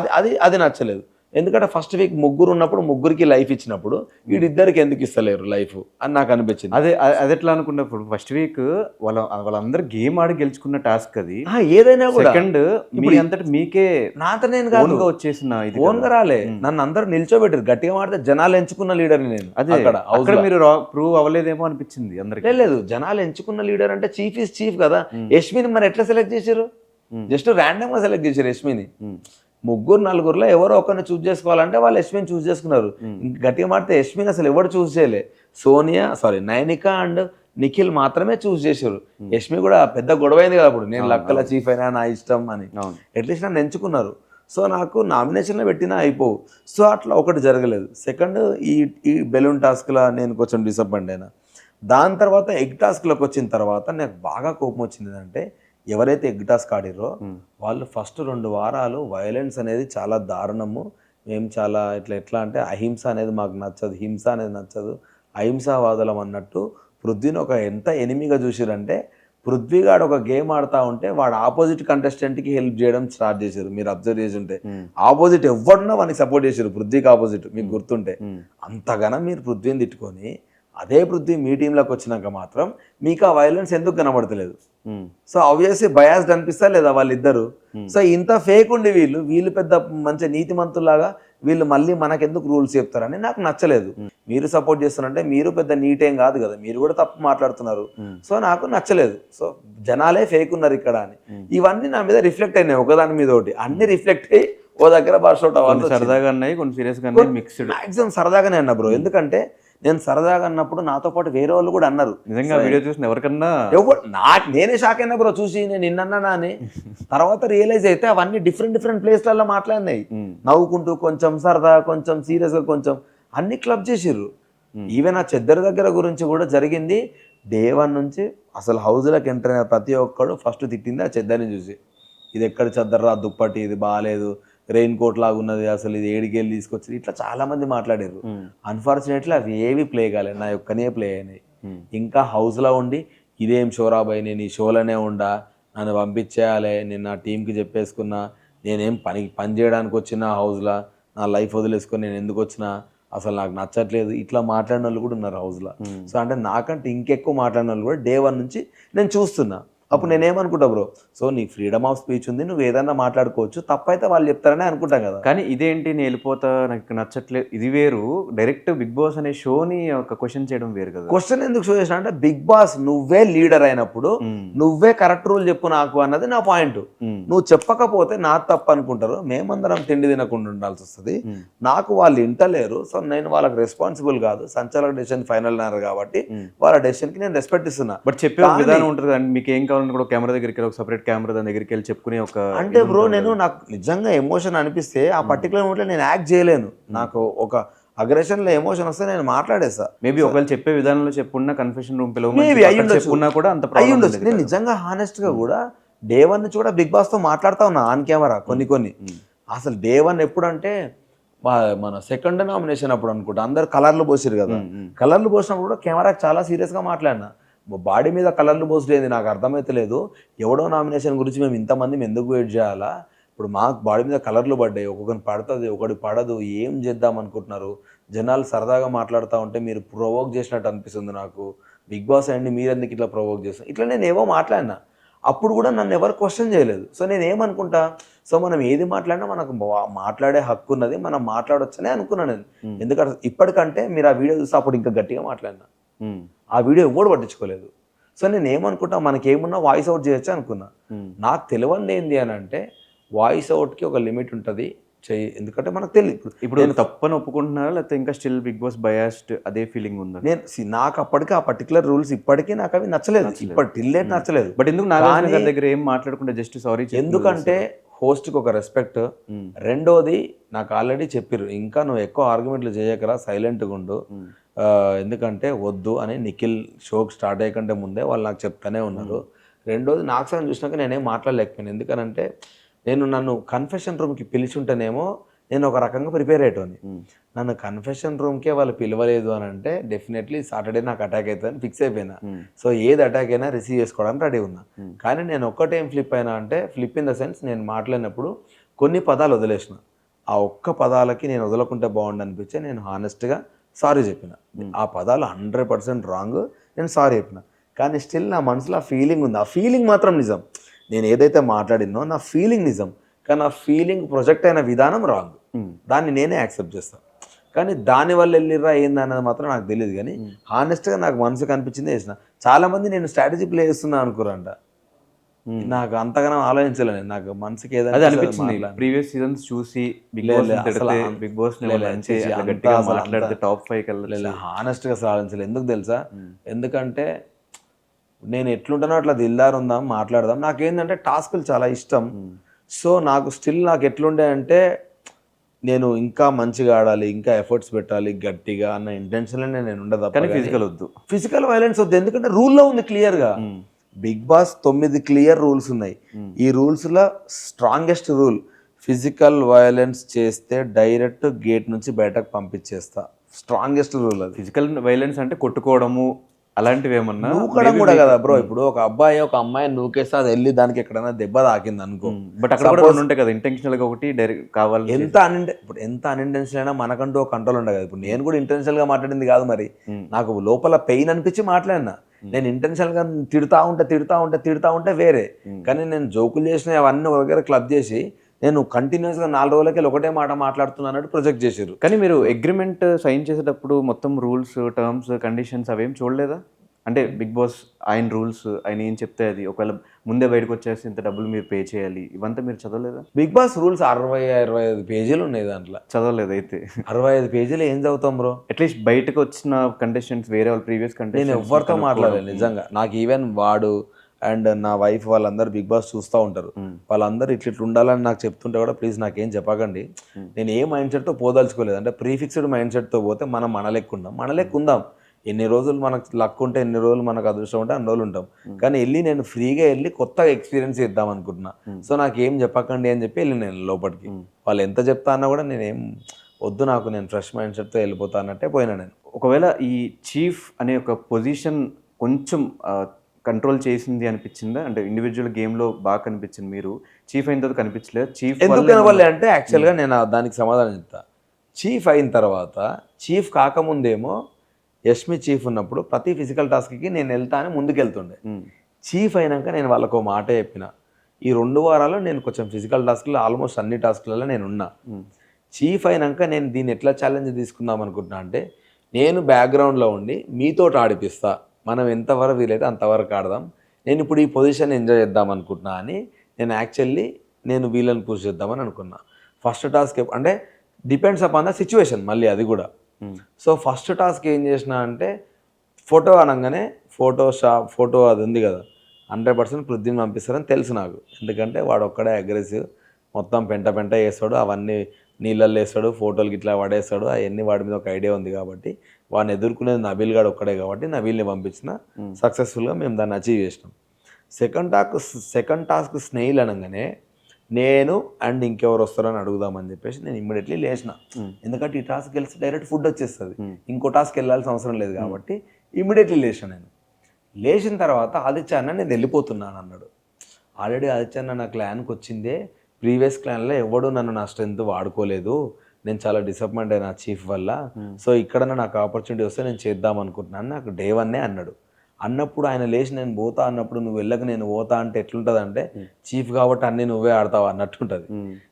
అది నచ్చలేదు. ఎందుకంటే ఫస్ట్ వీక్ 3 ఉన్నప్పుడు 3కి లైఫ్ ఇచ్చినప్పుడు వీడిద్దరికి ఎందుకు ఇస్తలేరు లైఫ్ అని నాకు అనిపించింది. అది ఎట్లా అనుకున్నప్పుడు ఫస్ట్ వీక్ వాళ్ళందరూ గేమ్ ఆడి గెలుచుకున్న టాస్క్ అది. ఏదైనా కూడా సెకండ్ మీ అంతటి మీకే నాతో నేను కాదు వచ్చేసిన ఇది ఓన్గా రాలే, నన్ను అందరూ నిల్చోబెట్టారు. గట్టిగా మాడితే జనాలు ఎంచుకున్న లీడర్ని నేను. అదే అక్కడ మీరు ప్రూవ్ అవ్వలేదేమో అనిపించింది అందరికి. లేదు, జనాలు ఎంచుకున్న లీడర్ అంటే చీఫ్ ఈజ్ చీఫ్ కదా. యష్మిని మరి ఎట్లా సెలెక్ట్ చేశారు? జస్ట్ ర్యాండమ్ గా సెలెక్ట్ చేశారు యష్మిని. 3-4లో ఎవరో ఒకరిని చూస్ చేసుకోవాలంటే వాళ్ళు యష్మిని చూస్ చేసుకున్నారు. గట్టిగా మాడితే యష్మిని అసలు ఎవరు చూస్ చేయలే. నైనిక అండ్ నిఖిల్ మాత్రమే చూస్ చేశారు. యష్మి కూడా పెద్ద గొడవ అయింది కదా అప్పుడు, నేను లక్కల చీఫ్ అయినా నా ఇష్టం అని. అట్లీస్ట్ నన్ను ఎంచుకున్నారు. సో నాకు నామినేషన్లో పెట్టినా అయిపోవు. సో అట్లా ఒకటి జరగలేదు. సెకండ్ ఈ బెలూన్ టాస్క్లో నేను కొంచెం డిసప్పాయింట్ అయినా. దాని తర్వాత ఎగ్ టాస్క్లోకి వచ్చిన తర్వాత నాకు బాగా కోపం వచ్చింది. అంటే ఎవరైతే ఎగ్ టాస్క్ ఆడిరో వాళ్ళు ఫస్ట్ 2 వారాలు వైలెన్స్ అనేది చాలా దారుణము, మేము చాలా ఎట్లా అంటే అహింస అనేది మాకు నచ్చదు, హింస అనేది నచ్చదు, అహింసావాదులం అన్నట్టు పృథ్వీని ఒక ఎంత ఎనిమిగా చూసిరంటే, పృథ్వీగాడు ఒక గేమ్ ఆడుతూ ఉంటే వాడు ఆపోజిట్ కంటెస్టెంట్కి హెల్ప్ చేయడం స్టార్ట్ చేశారు. మీరు అబ్జర్వ్ చేసి ఉంటే ఆపోజిట్ ఎవరున్నా వానికి సపోర్ట్ చేశారు, పృథ్వీకి ఆపోజిట్. మీకు గుర్తుంటే అంతగానో మీరు పృథ్వీని తిట్టుకొని అదే పృథ్వీ మీ టీంలోకి వచ్చినాక మాత్రం మీకు ఆ వైలెన్స్ ఎందుకు కనబడతలేదు? సో ఆబ్వియస్లీ బయాస్డ్ అనిపిస్తా లేదా వాళ్ళిద్దరు? సో ఇంత ఫేక్ ఉండి వీళ్ళు పెద్ద మంచి నీతిమంతులాగా వీళ్ళు మళ్ళీ మనకెందుకు రూల్స్ చెప్తారని నాకు నచ్చలేదు. మీరు సపోర్ట్ చేస్తున్నారంటే మీరు పెద్ద నీటేం కాదు కదా, మీరు కూడా తప్పు మాట్లాడుతున్నారు. సో నాకు నచ్చలేదు. సో జనాలే ఫేక్ ఉన్నారు ఇక్కడ అని ఇవన్నీ నా మీద రిఫ్లెక్ట్ అయినాయి, ఒకదాని మీద ఒకటి అన్ని రిఫ్లెక్ట్ అయ్యి ఓ దగ్గర బర్స్ట్ అవుట్ అవ్వాలి. సరదాగా అన్నాయి, కొన్ని సీరియస్గా అన్నాయి, మిక్స్డ్. మాక్సిమం సరదాగానే అన్నా బ్రో. ఎందుకంటే నేను సరదాగా అన్నప్పుడు నాతో పాటు వేరే వాళ్ళు కూడా అన్నారు. నిజంగా వీడియో చూసిన ఎవరికన్నా నేనే షాక్ అయినా బ్రో చూసి, నేను నిన్నన్నా అని. తర్వాత రియలైజ్ అయితే అవన్నీ డిఫరెంట్ ప్లేస్లలో మాట్లాడినాయి, నవ్వుకుంటూ కొంచెం సరదా, కొంచెం సీరియస్గా, కొంచెం అన్ని క్లబ్ చేసిర్రు. ఈవెన్ ఆ చెద్దరి దగ్గర గురించి కూడా జరిగింది. డే 1 నుంచి అసలు హౌస్లోకి ఎంటర్ అయిన ప్రతి ఒక్కడు ఫస్ట్ తిట్టింది ఆ చెద్దరిని చూసి. ఇది ఎక్కడ చెద్దర్రా, దుప్పటి ఇది బాగాలేదు, రెయిన్ కోట్ లాగా ఉన్నది, అసలు ఇది ఏడికెళ్ళి తీసుకొచ్చింది, ఇట్లా చాలా మంది మాట్లాడారు. అన్ఫార్చునేట్లీ అవి ఏవి ప్లే కాలేదు, నా యొక్కనే ప్లే అయినాయి. ఇంకా హౌస్లో ఉండి ఇదేం షోరా బాయ్, నేను ఈ షోలోనే ఉండా, నన్ను పంపించేయాలి, నేను నా టీంకి చెప్పేసుకున్నా, నేనేం పని చేయడానికి వచ్చిన హౌస్లో, నా లైఫ్ వదిలేసుకొని నేను ఎందుకు వచ్చినా, అసలు నాకు నచ్చట్లేదు, ఇట్లా మాట్లాడిన వాళ్ళు కూడా ఉన్నారు హౌస్లో. సో అంటే నాకంటే ఇంకెక్కువ మాట్లాడిన వాళ్ళు కూడా డే 1 నుంచి నేను చూస్తున్నా. అప్పుడు నేనేమనుకుంటా బ్రో, సో నీకు ఫ్రీడమ్ ఆఫ్ స్పీచ్ ఉంది, నువ్వు ఏదన్నా మాట్లాడుకోవచ్చు, తప్పైతే వాళ్ళు చెప్తారని అనుకుంటాం కదా. కానీ ఇదేంటి నేను వెళ్ళిపోతా, నాకు నచ్చట్లేదు, ఇది వేరు. డైరెక్ట్ బిగ్ బాస్ అనే షోని ఒక క్వశ్చన్ చేయడం వేరు కదా. క్వశ్చన్ ఎందుకు షో చేసిన అంటే, బిగ్ బాస్ నువ్వే లీడర్ అయినప్పుడు నువ్వే కరెక్ట్ రూల్ చెప్పు నాకు అన్నది నా పాయింట్. నువ్వు చెప్పకపోతే నా తప్పు అనుకుంటారు, మేమందరం తిండి తినకుండా ఉండాల్సి వస్తుంది, నాకు వాళ్ళు ఇంటలేరు, సో నేను వాళ్ళకి రెస్పాన్సిబుల్ కాదు, సంచాలక డెసిషన్ ఫైనల్ అన్నారు కాబట్టి వాళ్ళ డెసిషన్కి నేను రెస్పెక్ట్ ఇస్తున్నా. బట్ చెప్పే ఒక విధానం ఉంటుంది అండి, మీకు ఏం కావాలంటే కూడా కెమెరా దగ్గరికి వెళ్ళి, ఒక సపరేట్ కెమెరా దాని దగ్గరికి వెళ్ళి చెప్పుకునే ఒక అంటే బ్రో, నేను నాకు నిజంగా ఎమోషన్ అనిపిస్తే ఆ పర్టికులర్ మూమెంట్లో నేను యాక్ట్ చేయలేను, నాకు ఒక అగ్రెషన్లో ఎమోషన్ వస్తే నేను మాట్లాడేస్తా. మేబీ ఒకవేళ చెప్పే విధానంలో చెప్పున్నా, కన్ఫెషన్ రూమ్ చెప్పున్నా కూడా అంత అయ్యి ఉండొచ్చు. నేను నిజంగా హానెస్ట్గా కూడా డే 1 నుంచి కూడా బిగ్ బాస్తో మాట్లాడుతూ ఉన్నా ఆన్ కెమెరా కొన్ని. అసలు డే 1 ఎప్పుడంటే మన సెకండ్ నామినేషన్ అప్పుడు అనుకుంటా, అందరు కలర్లు పోసారు కదా, కలర్లు పోసినప్పుడు కూడా కెమెరాకి చాలా సీరియస్గా మాట్లాడినా. బాడీ మీద కలర్లు పోసలేదు, నాకు అర్థమైతే లేదు, ఎవడో నామినేషన్ గురించి మేము ఇంతమంది ఎందుకు వెయిట్ చేయాలా, ఇప్పుడు మాకు బాడీ మీద కలర్లు పడ్డాయి, ఒక్కొక్కరిని పడుతుంది ఒకటి పడదు, ఏం చేద్దాం అనుకుంటున్నారు, జనాలు సరదాగా మాట్లాడుతూ ఉంటే మీరు ప్రొవోక్ చేసినట్టు అనిపిస్తుంది నాకు, బిగ్ బాస్ అండి మీరు ఎందుకు ఇట్లా ప్రొవోక్ చేస్తాం, ఇట్లా నేను ఏవో మాట్లాడినా. అప్పుడు కూడా నన్ను ఎవరు క్వశ్చన్ చేయలేదు. సో నేను ఏమనుకుంటా, సో మనం ఏది మాట్లాడినా మనకు మాట్లాడే హక్కు ఉన్నది, మనం మాట్లాడొచ్చనే అనుకున్నాను నేను. ఎందుకంటే ఇప్పటికంటే మీరు ఆ వీడియో చూస్తే అప్పుడు ఇంకా గట్టిగా మాట్లాడినా, ఆ వీడియో ఎవడు పట్టించుకోలేదు. సో నేను ఏమనుకుంటా, మనకేమున్నా వాయిస్ అవుట్ చేయొచ్చు అనుకున్నా. నాకు తెలియంది ఏంది అని అంటే, వాయిస్ అవుట్కి ఒక లిమిట్ ఉంటుంది, ఎందుకంటే మనకు తెలియదు. ఇప్పుడు నేను తప్పని ఒప్పుకుంటున్నారా, లేకపోతే ఇంకా స్టిల్ బిగ్ బాస్ బయాస్డ్ అదే ఫీలింగ్ ఉందా? నాకు అప్పటికి ఆ పర్టికులర్ రూల్స్ ఇప్పటికీ నాకు అవి నచ్చలేదు, ఇప్పటి టిల్లేట్ నచ్చలేదు. బట్ ఎందుకు నాగార్జున గారి దగ్గర ఏం మాట్లాడకుండా జస్ట్ సారీ? ఎందుకంటే హోస్ట్కి ఒక రెస్పెక్ట్, రెండోది నాకు ఆల్రెడీ చెప్పారు, ఇంకా నువ్వు ఎక్కువ ఆర్గ్యుమెంట్లు చేయకరా, సైలెంట్గా ఉండు, ఎందుకంటే వద్దు అని నిఖిల్ షోకి స్టార్ట్ అయ్యకంటే ముందే వాళ్ళు నాకు చెప్తానే ఉన్నారు. రెండోది నాకు సార్ చూసినాక నేనేం మాట్లాడలేకపోయాను, ఎందుకనంటే నన్ను కన్ఫెషన్ రూమ్కి పిలిచి ఉంటేనేమో నేను ఒక రకంగా ప్రిపేర్ అయ్యేటోని, నన్ను కన్ఫెషన్ రూమ్కే వాళ్ళు పిలవలేదు అని అంటే డెఫినెట్లీ సాటర్డే నాకు అటాక్ అవుతుందని ఫిక్స్ అయిపోయినా. సో ఏది అటాక్ అయినా రిసీవ్ చేసుకోవడానికి రెడీ ఉన్నా. కానీ నేను ఒక్కటేం ఫ్లిప్ అయినా అంటే, ఫ్లిప్ ఇన్ ద సెన్స్, నేను మాట్లాడినప్పుడు కొన్ని పదాలు వదిలేసిన, ఆ ఒక్క పదాలకి నేను వదలకుంటే బాగుండు అనిపించే నేను హానెస్ట్గా సారీ చెప్పిన. ఆ పదాలు 100% రాంగ్, నేను సారీ చెప్పిన. కానీ స్టిల్ నా మనసులో ఆ ఫీలింగ్ ఉంది, ఆ ఫీలింగ్ మాత్రం నిజం. నేను ఏదైతే మాట్లాడినో నా ఫీలింగ్ నిజం, కానీ ఆ ఫీలింగ్ ప్రొజెక్ట్ అయిన విధానం రాంగ్, దాన్ని నేనే యాక్సెప్ట్ చేస్తాను. కానీ దానివల్ల వెళ్ళిర్రా ఏందన్నది మాత్రం నాకు తెలియదు. కానీ హానెస్ట్గా నాకు మనసుకు అనిపించింది చేసిన. చాలామంది నేను స్ట్రాటజీ ప్లే చేస్తున్నా అనుకోరంట, నాకు అంతగానో ఆలోచించలేదు, నాకు మనసుకి ఏదైనా అనిపించింది. ప్రీవియస్ సీజన్స్ చూసి బిగ్ బాస్ టాప్ 5 కల్లా హానెస్ట్గా అసలు ఆలోచించలేదు. ఎందుకు తెలుసా? ఎందుకంటే నేను ఎట్లుంటానో అట్లా దిల్దార్ ఉందాం, మాట్లాడదాం. నాకేంటంటే టాస్కులు చాలా ఇష్టం. సో నాకు స్టిల్ నాకు ఎట్లుండే అంటే, నేను ఇంకా మంచిగా ఆడాలి, ఇంకా ఎఫర్ట్స్ పెట్టాలి గట్టిగా అన్న ఇంటెన్షన్లోనే నేను ఉండదు. కానీ ఫిజికల్ వద్దు, ఫిజికల్ వైలెన్స్ వద్దు, ఎందుకంటే రూల్లో ఉంది క్లియర్గా. బిగ్ బాస్ 9 క్లియర్ రూల్స్ ఉన్నాయి. ఈ రూల్స్లో స్ట్రాంగెస్ట్ రూల్, ఫిజికల్ వైలెన్స్ చేస్తే డైరెక్ట్ గేట్ నుంచి బయటకు పంపించేస్తా, స్ట్రాంగెస్ట్ రూల్ అది. ఫిజికల్ వైలెన్స్ అంటే కొట్టుకోవడము అలాంటివి ఏమన్నా, నూకడం కూడా కదా బ్రో. ఇప్పుడు ఒక అబ్బాయి ఒక అమ్మాయిని నూకేస్తే అది వెళ్ళి దానికి ఎక్కడైనా దెబ్బ తాకింది అనుకో, బట్ అక్కడ కూడా ఉంటాయి కదా ఇంటెన్షనల్ గా, ఒకటి డైరెక్ట్ కావాలి. ఎంత అన్ఇంటెన్షనల్ అయినా మనకంటూ ఒక కంట్రోల్ ఉండదు కదా. ఇప్పుడు నేను కూడా ఇంటెన్షనల్ గా మాట్లాడింది కాదు, మరి నాకు లోపల పెయిన్ అనిపించి మాట్లాడినా. నేను ఇంటెన్షనల్ గా తిడతా ఉంటే వేరే, కానీ నేను జోకులు చేసిన అవన్నీ ఒక దగ్గర క్లబ్ చేసి నేను కంటిన్యూస్గా 4 రోజులకి ఒకటే మాట మాట్లాడుతున్నాను ప్రొజెక్ట్ చేశారు. కానీ మీరు అగ్రిమెంట్ సైన్ చేసేటప్పుడు మొత్తం రూల్స్, టర్మ్స్, కండిషన్స్ అవేం చూడలేదా? అంటే బిగ్ బాస్ ఆయన రూల్స్, ఆయన ఏం చెప్తే అది, ఒకవేళ ముందే బయటకు వచ్చేసి ఇంత డబ్బులు మీరు పే చేయాలి, ఇవంతా మీరు చదవలేదా? బిగ్ బాస్ రూల్స్ 60-65 పేజీలు ఉన్నాయి, దాంట్లో చదవలేదు అయితే. 65 పేజీలు ఏం చదువుతాం బ్రో? అట్లీస్ట్ బయటకు వచ్చిన కంటెస్టెంట్స్, వేరే వాళ్ళు ప్రీవియస్ కంటెస్టెంట్స్, నేను ఎవరితో మాట్లాడలేదు నిజంగా. నాకు ఈవెన్ వాడు అండ్ నా వైఫ్ వాళ్ళందరూ బిగ్ బాస్ చూస్తూ ఉంటారు, వాళ్ళందరూ ఇట్లా ఉండాలని నాకు చెప్తుంటే కూడా ప్లీజ్ నాకేం చెప్పకండి. నేను ఏ మైండ్ సెట్తో పోదలుచుకోలేదు, అంటే ప్రీఫిక్స్డ్ మైండ్ సెట్తో పోతే మనం మనలెక్కుందాం. ఎన్ని రోజులు మనకు లక్ ఉంటే, ఎన్ని రోజులు మనకు అదృష్టం ఉంటే అన్ని రోజులు ఉంటాం. కానీ నేను ఫ్రీగా వెళ్ళి కొత్తగా ఎక్స్పీరియన్స్ చేద్దాం అనుకుంటున్నా. సో నాకేం చెప్పకండి అని చెప్పి వెళ్ళి నేను లోపలికి. వాళ్ళు ఎంత చెప్తా అన్నా కూడా నేనేం వద్దు, నాకు నేను ఫ్రెష్ మైండ్ సెట్తో వెళ్ళిపోతా అన్నట్టే పోయినా నేను. ఒకవేళ ఈ చీఫ్ అనే ఒక పొజిషన్ కొంచెం కంట్రోల్ చేసింది అనిపించిందా? అంటే ఇండివిజువల్ గేమ్లో బాగా కనిపించింది, మీరు చీఫ్ అయిన తర్వాత కనిపించలేదు. చీఫ్ ఎందుకు కనవాలి అంటే యాక్చువల్గా నేను దానికి సమాధానం చెప్తా. చీఫ్ అయిన తర్వాత, చీఫ్ కాకముందేమో యష్మి చీఫ్ ఉన్నప్పుడు ప్రతి ఫిజికల్ టాస్క్కి నేను వెళ్తా అని ముందుకెళ్తుండే. చీఫ్ అయినాక నేను వాళ్ళకు ఒక మాట చెప్పిన, ఈ 2 వారాల్లో నేను కొంచెం ఫిజికల్ టాస్క్లో ఆల్మోస్ట్ అన్ని టాస్క్లలో నేను ఉన్నా. చీఫ్ అయినాక నేను దీన్ని ఎట్లా ఛాలెంజ్ తీసుకుందాం అనుకుంటున్నా అంటే, నేను బ్యాక్గ్రౌండ్లో ఉండి మీతో ఆడిపిస్తా, మనం ఎంతవరకు వీలైతే అంతవరకు ఆడదాం, నేను ఇప్పుడు ఈ పొజిషన్ ఎంజాయ్ చేద్దాం అనుకుంటున్నా అని నేను వీళ్ళని పుష్ చేద్దామని అనుకున్నా. ఫస్ట్ టాస్క్ అంటే డిపెండ్స్ అపాన్ ద సిచ్యువేషన్, మళ్ళీ అది కూడా. సో ఫస్ట్ టాస్క్ ఏం చేసిన అంటే, ఫోటో అనగానే ఫోటో అది ఉంది కదా, 100% పృథ్వీని పంపిస్తారని తెలుసు నాకు. ఎందుకంటే వాడు ఒక్కడే అగ్రెసివ్, మొత్తం పెంట వేస్తాడు, అవన్నీ నీళ్ళల్లో వేస్తాడు, ఫోటోలు ఇట్లా పడేస్తాడు, అవన్నీ వాడి మీద ఒక ఐడియా ఉంది కాబట్టి వాడిని ఎదుర్కొనేది నబీల్ గాడు ఒక్కడే కాబట్టి నబీల్ని పంపించిన. సక్సెస్ఫుల్గా మేము దాన్ని అచీవ్ చేసినాం. సెకండ్ టాస్క్ స్నేహిల్ అనగానే నేను అండ్ ఇంకెవరు వస్తారని అడుగుదామని చెప్పేసి నేను ఇమ్మీడియట్లీ లేచిన. ఎందుకంటే ఈ టాస్క్ వెళ్తే డైరెక్ట్ ఫుడ్ వచ్చేస్తుంది, ఇంకో టాస్క్ వెళ్ళాల్సిన అవసరం లేదు కాబట్టి ఇమ్మీడియట్లీ లేచిన. నేను లేచిన తర్వాత ఆదిత్య అన్న నేను వెళ్ళిపోతున్నాను అన్నాడు. ఆల్రెడీ ఆదిత్య అన్న నా క్లాన్కి వచ్చిందే, ప్రీవియస్ క్లాన్లో ఎవడు నన్ను నా స్ట్రెంత్ వాడుకోలేదు, నేను చాలా డిసప్పాయింట్ అయినా చీఫ్ వల్ల, సో ఇక్కడన్నా నాకు ఆపర్చునిటీ వస్తే నేను చేద్దాం అనుకుంటున్నాను నాకు డే 1 అన్నాడు. అన్నప్పుడు ఆయన లేచి నేను పోతా అన్నప్పుడు, నువ్వు వెళ్ళక నేను పోతా అంటే ఎట్లుంటుంది అంటే, చీఫ్ కాబట్టి అన్నీ నువ్వే ఆడతావు అన్నట్టుంటుంది.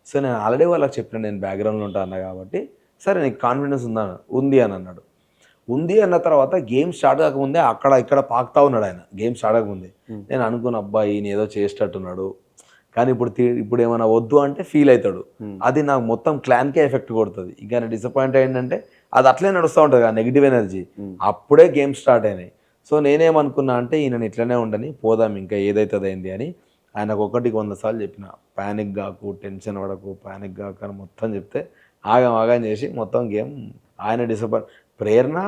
సో నేను ఆల్రెడీ వాళ్ళకి చెప్పిన నేను బ్యాక్గ్రౌండ్లో ఉంటా అన్నా కాబట్టి, సరే నీకు కాన్ఫిడెన్స్ ఉంది అని అన్నాడు. ఉంది అన్న తర్వాత గేమ్ స్టార్ట్ కాకముందే ఇక్కడ పాకుతా ఉన్నాడు ఆయన. గేమ్ స్టార్ట్ కాకముందే నేను అనుకున్న, అబ్బాయి ఈయన ఏదో చేసేటట్టున్నాడు, కానీ ఇప్పుడు ఏమైనా వద్దు అంటే ఫీల్ అవుతాడు, అది నాకు మొత్తం క్లాన్కే ఎఫెక్ట్ కొడుతుంది. ఇంకా డిసప్పాయింట్ అయిందంటే అది అట్లే నడుస్తూ ఉంటుంది ఆ నెగిటివ్ ఎనర్జీ. అప్పుడే గేమ్ స్టార్ట్ అయినాయి. సో నేనేమనుకున్నా అంటే, ఈయనని ఇట్లనే ఉండని, పోదాం ఇంకా ఏదైతుంది అయింది అని ఆయనకు 100 సార్లు చెప్పిన, ప్యానిక్ కాకు, టెన్షన్ పడకు, ప్యానిక్ కాకు అని మొత్తం చెప్తే ఆగం చేసి మొత్తం గేమ్ ఆయన డిసప్పాయింట్. ప్రేరణ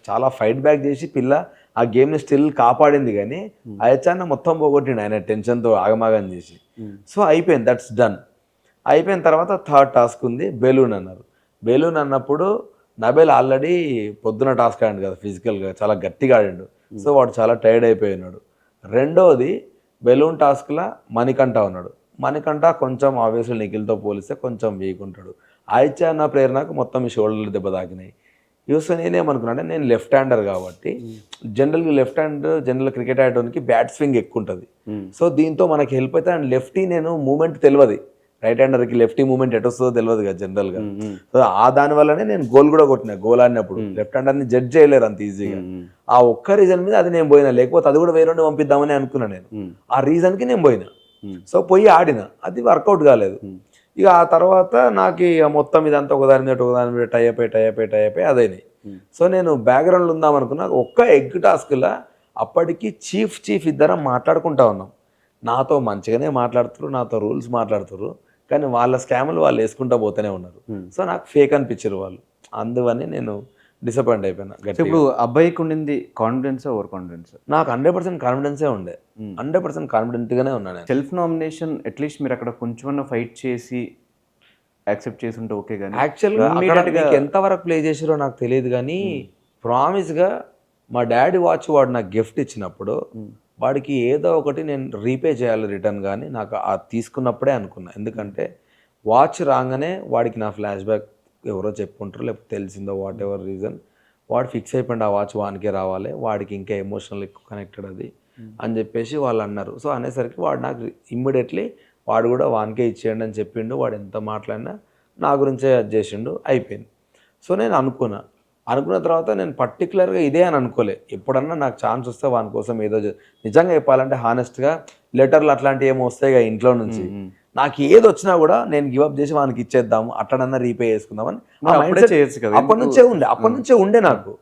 చాలా ఫైట్ బ్యాక్ చేసి పిల్ల ఆ గేమ్ని స్టిల్ కాపాడింది, కానీ అయచాన్న మొత్తం పోగొట్టిండు ఆయన టెన్షన్తో ఆగమాగం చేసి. సో అయిపోయింది, దట్స్ డన్. అయిపోయిన తర్వాత థర్డ్ టాస్క్ ఉంది, బెలూన్ అన్నారు. బెలూన్ అన్నప్పుడు నబేల్ ఆల్రెడీ పొద్దున టాస్క్ ఆడిండు కదా, ఫిజికల్గా చాలా గట్టిగా ఆడిండు, సో వాడు చాలా టైర్డ్ అయిపోయినాడు. రెండోది బెలూన్ టాస్క్లో మణికంఠ ఉన్నాడు. మణికంఠ కొంచెం ఆబ్వియస్లీ నిఖిల్తో పోలిస్తే కొంచెం వీక్ ఉంటాడు. ఆయిత్య అన్న ప్రేరణకు మొత్తం ఈ షోల్డర్లు దెబ్బ తాకినాయి. యూస్ నేనేమనుకున్నా అంటే, నేను లెఫ్ట్ హ్యాండర్ కాబట్టి జనరల్ క్రికెట్ ఆడడానికి బ్యాట్ స్వింగ్ ఎక్కువ ఉంటుంది. సో దీంతో మనకి హెల్ప్ అవుతుంది. అండ్ లెఫ్టీ నేను మూమెంట్ తెలియదు, రైట్ హ్యాండర్కి లెఫ్టీ మూమెంట్ ఎటు వస్తుందో తెలియదు కదా జనరల్గా. సో దానివల్లనే నేను గోల్ కూడా కొట్టినా. గోల్ ఆడినప్పుడు లెఫ్ట్ హ్యాండర్ని జడ్జ్ చేయలేరు అంత ఈజీగా. ఆ ఒక్క రీజన్ మీద అది నేను పోయినా, లేకపోతే అది కూడా వేరే పంపిద్దామని అనుకున్నా నేను. ఆ రీజన్కి నేను పోయినా. సో పోయి ఆడిన, అది వర్కౌట్ కాలేదు. ఇక ఆ తర్వాత నాకు మొత్తం ఇదంతా ఒకదాని మీద టై అయిపోయి అదైనాయి. సో నేను బ్యాక్గ్రౌండ్లో ఉందాం అనుకున్నా. ఒక్క ఎగ్ టాస్క్లో అప్పటికి చీఫ్ ఇద్దరం మాట్లాడుకుంటా ఉన్నాం. నాతో మంచిగానే మాట్లాడుతారు, నాతో రూల్స్ మాట్లాడుతారు, కానీ వాళ్ళ స్కామ్లు వాళ్ళు వేసుకుంటూ పోతూనే ఉన్నారు. సో నాకు ఫేక్ అనిపించారు వాళ్ళు, అందువని నేను డిసప్పాయింట్ అయిపోయినా. ఇప్పుడు అబ్బాయికి ఉండింది కాన్ఫిడెన్స్, ఓవర్ కాన్ఫిడెన్స్? నాకు 100% కాన్ఫిడెన్సే ఉండే, 100% కాన్ఫిడెంట్గానే ఉన్నాను. సెల్ఫ్ నామినేషన్ అట్లీస్ట్ మీరు అక్కడ కొంచెమన్నా ఫైట్ చేసి యాక్సెప్ట్ చేసి ఉంటే ఓకే, కానీ యాక్చువల్గా ఎంతవరకు ప్లే చేసారో నాకు తెలియదు, కానీ ప్రామిస్గా మా డాడీ వాచ్ వాడు నాకు గిఫ్ట్ ఇచ్చినప్పుడు వాడికి ఏదో ఒకటి నేను రీపే చేయాలి రిటర్న్, కానీ నాకు తీసుకున్నప్పుడే అనుకున్నా. ఎందుకంటే వాచ్ రాగానే వాడికి నా ఫ్లాష్ బ్యాక్ ఎవరో చెప్పుకుంటారు, లేకపోతే తెలిసిందో వాట్ ఎవర్ రీజన్, వాడు ఫిక్స్ అయిపోయింది ఆ వాచ్ వానికే రావాలి, వాడికి ఇంకా ఎమోషనల్ ఎక్కువ కనెక్టెడ్ అది అని చెప్పేసి వాళ్ళు అన్నారు. సో అనేసరికి వాడు నాకు ఇమ్మీడియట్లీ వాడు కూడా వానికే ఇచ్చేయండి అని చెప్పిండు. వాడు ఎంత మాట్లాడినా నా గురించే అది చేసిండు, అయిపోయింది. సో నేను అనుకున్న తర్వాత నేను పర్టికులర్గా ఇదే అని అనుకోలే. ఎప్పుడన్నా నాకు ఛాన్స్ వస్తే వాని కోసం ఏదో నిజంగా చెప్పాలంటే హానెస్ట్గా లెటర్లు అట్లాంటివి ఏమో వస్తాయి కదా ఇంట్లో నుంచి, నాకు ఏది వచ్చినా కూడా నేను గివప్ చేసి వానికి ఇచ్చేద్దాము, అట్లనన్నా రీపే చేసుకుందామని అప్పటి నుంచే ఉండే నాకు.